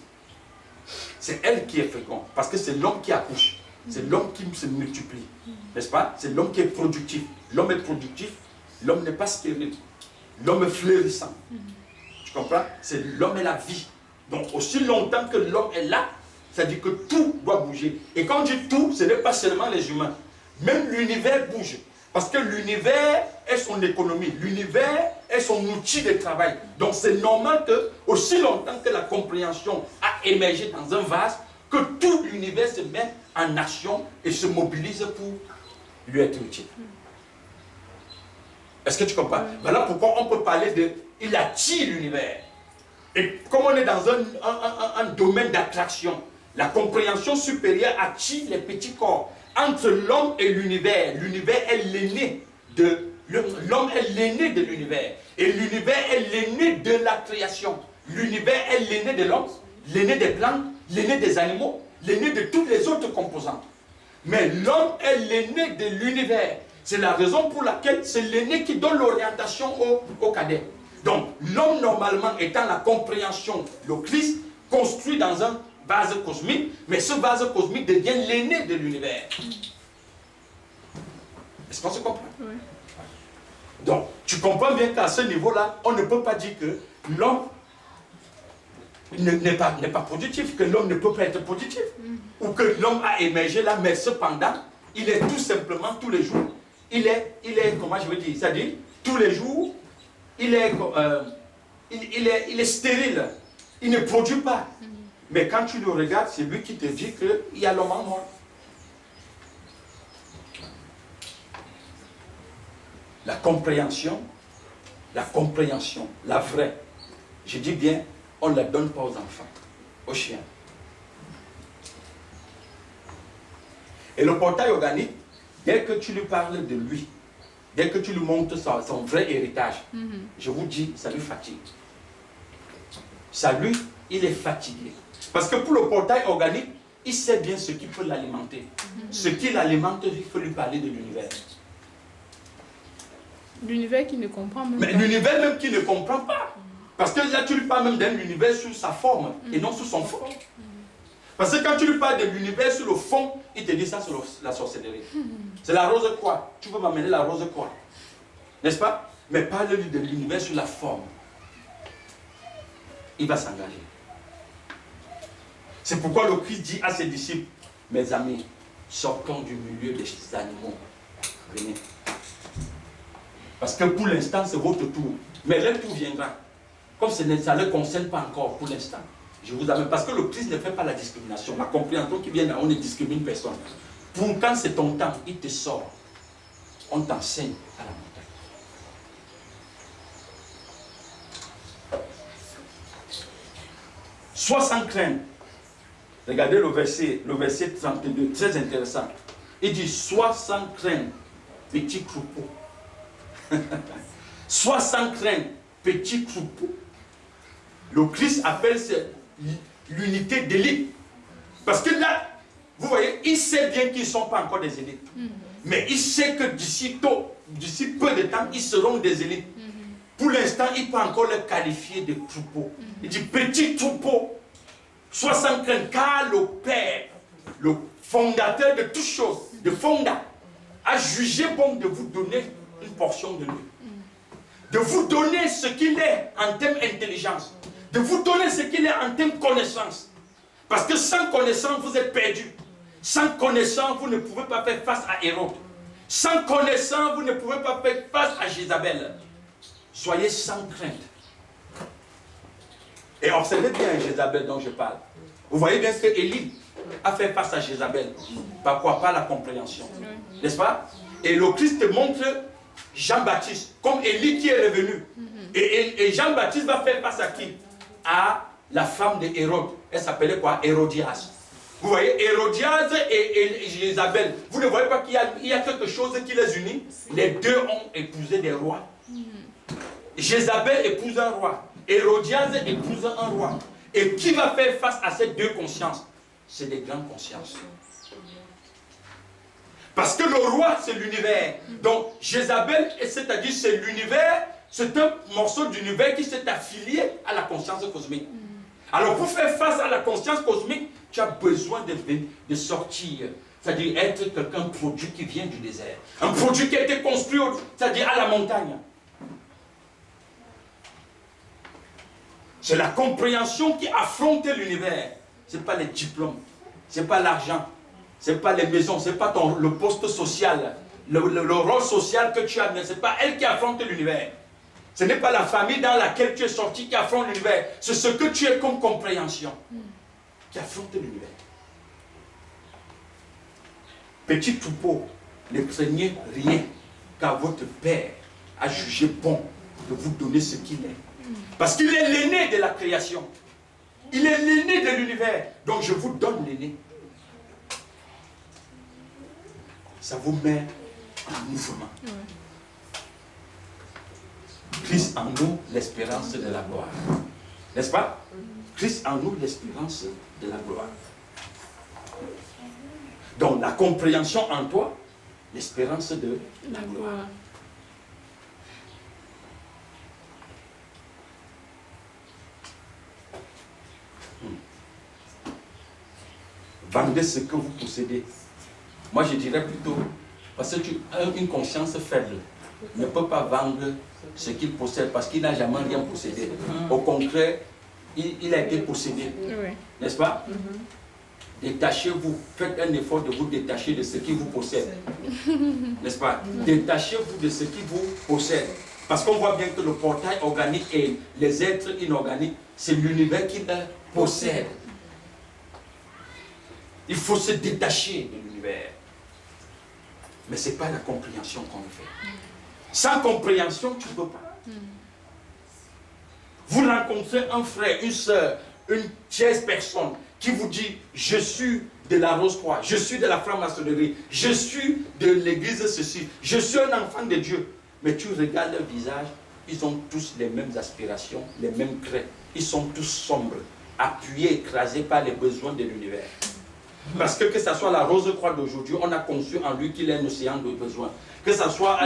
C'est elle qui est féconde, parce que c'est l'homme qui accouche, c'est l'homme qui se multiplie, n'est-ce pas? C'est l'homme qui est productif. L'homme est productif, l'homme n'est pas stérile, l'homme est fleurissant. Tu comprends? C'est l'homme est la vie. Donc aussi longtemps que l'homme est là, ça dit que tout doit bouger. Et quand on dit tout, ce n'est pas seulement les humains. Même l'univers bouge. Parce que l'univers est son économie, l'univers est son outil de travail. Donc c'est normal que, aussi longtemps que la compréhension a émergé dans un vase, que tout l'univers se met en action et se mobilise pour lui être utile. Est-ce que tu comprends? Voilà pourquoi on peut parler de... Il attire l'univers. Et comme on est dans un domaine d'attraction, la compréhension supérieure attire les petits corps. Entre l'homme et l'univers, l'univers est l'aîné de l'homme est l'aîné de l'univers. Et l'univers est l'aîné de la création. L'univers est l'aîné de l'homme, l'aîné des plantes, l'aîné des animaux, l'aîné de toutes les autres composantes. Mais l'homme est l'aîné de l'univers. C'est la raison pour laquelle c'est l'aîné qui donne l'orientation au cadet. Donc, l'homme, normalement, étant la compréhension, le Christ, construit dans un vase cosmique, mais ce vase cosmique devient l'aîné de l'univers. Est-ce qu'on se comprend? Oui. Donc, tu comprends bien qu'à ce niveau-là, on ne peut pas dire que l'homme n'est pas productif, que l'homme ne peut pas être productif, ou que l'homme a émergé là, mais cependant, il est tout simplement tous les jours. Il est comment je veux dire, c'est-à-dire, tous les jours, il est stérile, il ne produit pas. Mais quand tu le regardes, c'est lui qui te dit qu'il y a l'homme en moi. La compréhension, la vraie, je dis bien, on ne la donne pas aux enfants, aux chiens. Et le portail organique, dès que tu lui parles de lui, dès que tu lui montres son vrai héritage, je vous dis, ça lui fatigue. Ça lui, il est fatigué. Parce que pour le portail organique, il sait bien ce qui peut l'alimenter. Ce qui l'alimente, il faut lui parler de l'univers. L'univers qui ne comprend même Mais pas. l'univers même qui ne comprend pas. Parce que là, tu lui parles même d'un univers sous sa forme et non sous son fond. Parce que quand tu lui parles de l'univers sur le fond, il te dit ça sur la sorcellerie. C'est la rose quoi. Tu veux m'amener la rose quoi. N'est-ce pas? Mais parle-lui de l'univers sur la forme. Il va s'engager. C'est pourquoi le Christ dit à ses disciples, mes amis, sortons du milieu des animaux. Venez. Parce que pour l'instant, c'est votre tour. Mais leur tour viendra. Comme ça ne le concerne pas encore pour l'instant. Je vous amène. Parce que le Christ ne fait pas la discrimination. La compréhension qui vient là, on ne discrimine personne. Pour quand c'est ton temps, il te sort. On t'enseigne à la montagne. Sois sans crainte. Regardez le verset 32, très intéressant. Il dit, sois sans crainte, petit troupeau. Sois sans crainte, petit troupeau. Le Christ appelle l'unité d'élite. Parce que là, vous voyez, il sait bien qu'ils ne sont pas encore des élites. Mais il sait que d'ici peu de temps, ils seront des élites. Pour l'instant, il peut encore les qualifier de troupeau. Il dit, petit troupeau, sois sans crainte, car le Père, le fondateur de toutes choses, de Fonda, a jugé bon de vous donner une portion de lui. De vous donner ce qu'il est en termes d'intelligence. De vous donner ce qu'il est en termes de connaissance. Parce que sans connaissance, vous êtes perdu. Sans connaissance, vous ne pouvez pas faire face à Hérode. Sans connaissance, vous ne pouvez pas faire face à Jézabel. Soyez sans crainte. Et observez bien Jézabel dont je parle. Vous voyez bien ce que Élie a fait face à Jézabel. Par quoi? Par la compréhension. N'est-ce pas? Et le Christ montre Jean-Baptiste comme Élie qui est revenu. Et Jean-Baptiste va faire face à qui? À la femme de Hérode. Elle s'appelait quoi? Hérodias. Vous voyez, Hérodias et Jézabel. Vous ne voyez pas qu'il y a quelque chose qui les unit? Les deux ont épousé des rois. Jézabel épouse un roi. Hérodias épouse un roi. Et qui va faire face à ces deux consciences? C'est des grandes consciences. Parce que le roi, c'est l'univers. Donc, Jézabel, c'est-à-dire c'est l'univers, c'est un morceau d'univers qui s'est affilié à la conscience cosmique. Alors, pour faire face à la conscience cosmique, tu as besoin de sortir. C'est-à-dire être quelqu'un produit qui vient du désert. Un produit qui a été construit, c'est-à-dire à la montagne. C'est la compréhension qui affronte l'univers. Ce n'est pas les diplômes, ce n'est pas l'argent, ce n'est pas les maisons, ce n'est pas le poste social, le rôle social que tu as, ce n'est pas elle qui affronte l'univers. Ce n'est pas la famille dans laquelle tu es sorti qui affronte l'univers. C'est ce que tu es comme compréhension qui affronte l'univers. Petit troupeau, ne craignez rien, car votre Père a jugé bon de vous donner ce qu'il est. Parce qu'il est l'aîné de la création. Il est l'aîné de l'univers. Donc je vous donne l'aîné. Ça vous met en mouvement. Christ en nous, l'espérance de la gloire. N'est-ce pas? Christ en nous, l'espérance de la gloire. Donc la compréhension en toi, l'espérance de la gloire. Vendez ce que vous possédez. Moi, je dirais plutôt, parce que une conscience faible ne peut pas vendre ce qu'il possède, parce qu'il n'a jamais rien possédé. Au contraire, il a été possédé. N'est-ce pas? Détachez-vous. Faites un effort de vous détacher de ce qui vous possède. N'est-ce pas? Détachez-vous de ce qui vous possède. Parce qu'on voit bien que le portail organique et les êtres inorganiques, c'est l'univers qui les possède. Il faut se détacher de l'univers. Mais ce n'est pas la compréhension qu'on fait. Sans compréhension, tu ne peux pas. Vous rencontrez un frère, une soeur, une tierce personne qui vous dit « Je suis de la Rose-Croix, je suis de la franc-maçonnerie, je suis de l'église ceci, je suis un enfant de Dieu. » Mais tu regardes leur visage, ils ont tous les mêmes aspirations, les mêmes traits. Ils sont tous sombres, appuyés, écrasés par les besoins de l'univers. Parce que ce soit la Rose-Croix d'aujourd'hui, on a conçu en lui qu'il est un océan de besoins. Que ce soit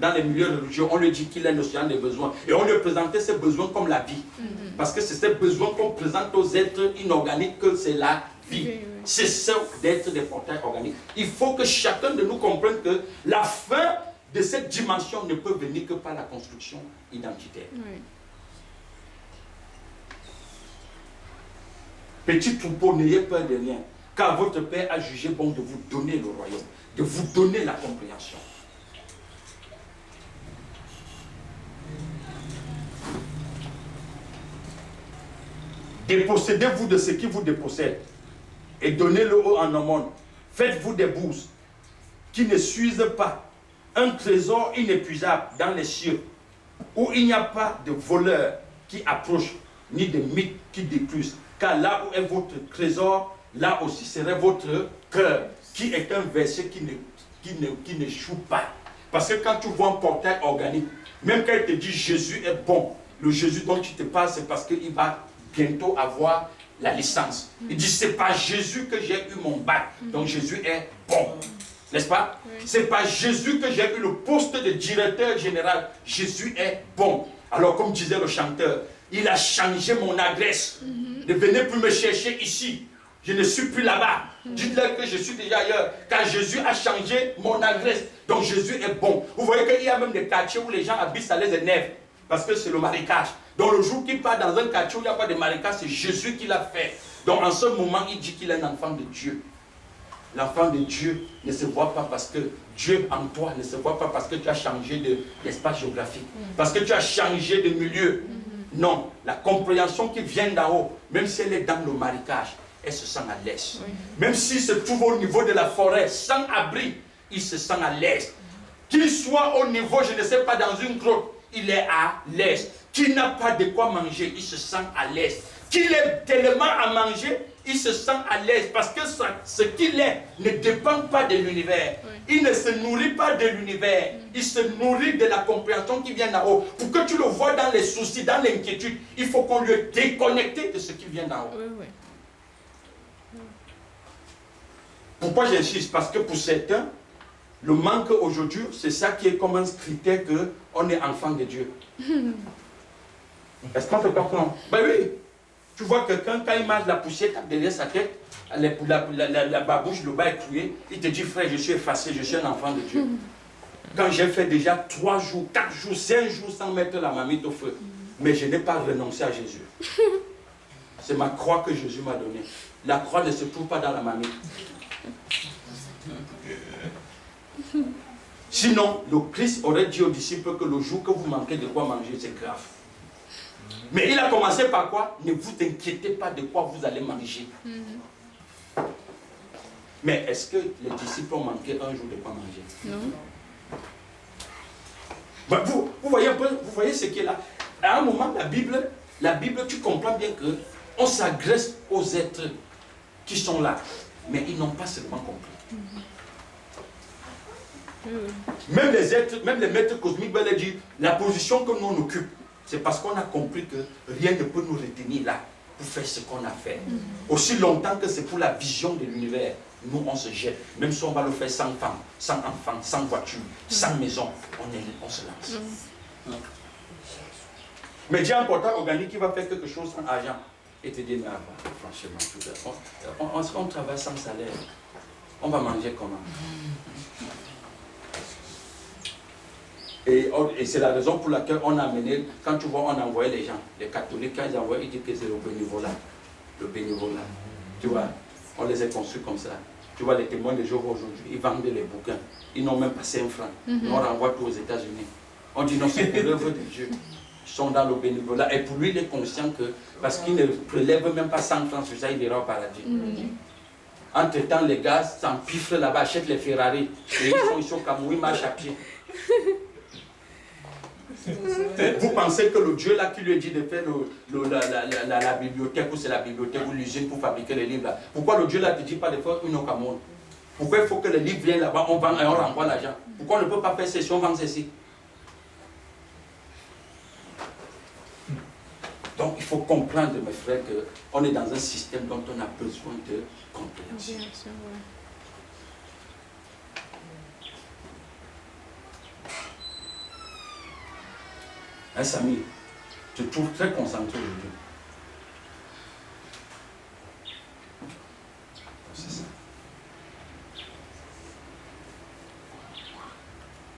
dans les milieux religieux, on lui dit qu'il est un océan de besoins. Et on lui présentait ses besoins comme la vie. Parce que c'est ces besoins qu'on présente aux êtres inorganiques que c'est la vie. C'est ça d'être des portails organiques. Il faut que chacun de nous comprenne que la fin de cette dimension ne peut venir que par la construction identitaire. Petit troupeau, n'ayez peur de rien. Car votre Père a jugé bon de vous donner le royaume, de vous donner la compréhension. Dépossédez-vous de ce qui vous dépossède et donnez-le en aumône. Faites-vous des bourses qui ne s'usent pas, un trésor inépuisable dans les cieux, où il n'y a pas de voleurs qui approchent, ni de mythes qui détruisent. Car là où est votre trésor, là aussi serait votre cœur, qui est un verset qui n'échoue pas. Parce que quand tu vois un portail organique, même quand il te dit Jésus est bon, le Jésus dont tu te parles, c'est parce qu'il va bientôt avoir la licence. Il dit, c'est pas Jésus que j'ai eu mon bac, donc Jésus est bon. N'est-ce pas? Oui. C'est pas Jésus que j'ai eu le poste de directeur général. Jésus est bon. Alors, comme disait le chanteur, il a changé mon adresse. Ne venez plus me chercher ici. Je ne suis plus là-bas. Dites-leur que je suis déjà ailleurs. Car Jésus a changé mon adresse. Donc Jésus est bon. Vous voyez qu'il y a même des quartiers où les gens habitent, ça les énerve. Parce que c'est le marécage. Donc le jour qu'il part dans un quartier où il n'y a pas de marécage, c'est Jésus qui l'a fait. Donc en ce moment, il dit qu'il est un enfant de Dieu. L'enfant de Dieu ne se voit pas parce que Dieu en toi ne se voit pas parce que tu as changé d'espace géographique. Parce que tu as changé de milieu. Non, la compréhension qui vient d'en haut, même si elle est dans le marécage, elle se sent à l'aise. Même s'il se trouve au niveau de la forêt, sans abri, il se sent à l'aise. Qu'il soit au niveau, je ne sais pas, dans une grotte, il est à l'aise. Qu'il n'a pas de quoi manger, il se sent à l'aise. Qu'il ait tellement à manger, il se sent à l'aise. Parce que ce qu'il est ne dépend pas de l'univers. Il ne se nourrit pas de l'univers. Il se nourrit de la compréhension qui vient d'en haut. Pour que tu le vois dans les soucis, dans l'inquiétude, il faut qu'on lui déconnecte de ce qui vient d'en haut. Pourquoi j'insiste? Parce que pour certains, le manque aujourd'hui, c'est ça qui est comme un critère qu'on est enfant de Dieu. Est-ce qu'on peut comprendre? Ben oui. Tu vois quelqu'un, quand il mange la poussière derrière sa tête, la babouche, le bas est cloué, il te dit, frère, je suis effacé, je suis un enfant de Dieu. Quand j'ai fait déjà 3 jours, 4 jours, 5 jours sans mettre la marmite au feu, mais je n'ai pas renoncé à Jésus. C'est ma croix que Jésus m'a donnée. La croix ne se trouve pas dans la marmite. Sinon, le Christ aurait dit aux disciples que le jour que vous manquez de quoi manger, c'est grave. Mais il a commencé par quoi? Ne vous inquiétez pas de quoi vous allez manger. Mais est-ce que les disciples ont manqué un jour de quoi manger? Non. Ben vous voyez un peu, vous voyez ce qui est là. À un moment, la Bible, tu comprends bien que on s'agresse aux êtres qui sont là, mais ils n'ont pas seulement compris. Même les êtres, même les maîtres cosmiques veulent dire, la position que nous on occupe, c'est parce qu'on a compris que rien ne peut nous retenir là pour faire ce qu'on a fait. Aussi longtemps que c'est pour la vision de l'univers, nous on se jette. Même si on va le faire sans femme, sans enfant, sans voiture, sans maison, on se lance. Mais Dieu a un portail organique qui va faire quelque chose sans argent. Et te dire, mais franchement, on travaille sans salaire. On va manger comment? Et c'est la raison pour laquelle on a amené, quand tu vois, on a envoyé les gens, les catholiques, quand ils envoient, ils disent que c'est le bénévolat. Le bénévolat. Tu vois, on les a construits comme ça. Tu vois, les témoins de Jéhovah aujourd'hui, ils vendent les bouquins. Ils n'ont même pas 5 francs. On renvoie tout aux États-Unis. On dit non, c'est pour l'œuvre de Dieu. Ils sont dans le bénévolat. Et pour lui, il est conscient que, parce qu'il ne prélève même pas 100 francs sur ça, il ira au paradis. Entre-temps, les gars s'empiffrent là-bas, achètent les Ferrari. Et ils sont ici au Cameroun, ils marchent à pied. Vous pensez que le Dieu là qui lui a dit de faire la bibliothèque, ou c'est la bibliothèque ou l'usine pour fabriquer les livres là, pourquoi le Dieu là ne te dit pas de faire une au Cameroun? Pourquoi il faut que les livres viennent là-bas, on vend et on renvoie l'argent? Pourquoi on ne peut pas faire ceci, on vend ceci? Donc il faut comprendre, mes frères, qu'on est dans un système dont on a besoin de compréhension. Hein, Samy, tu te trouves très concentré aujourd'hui.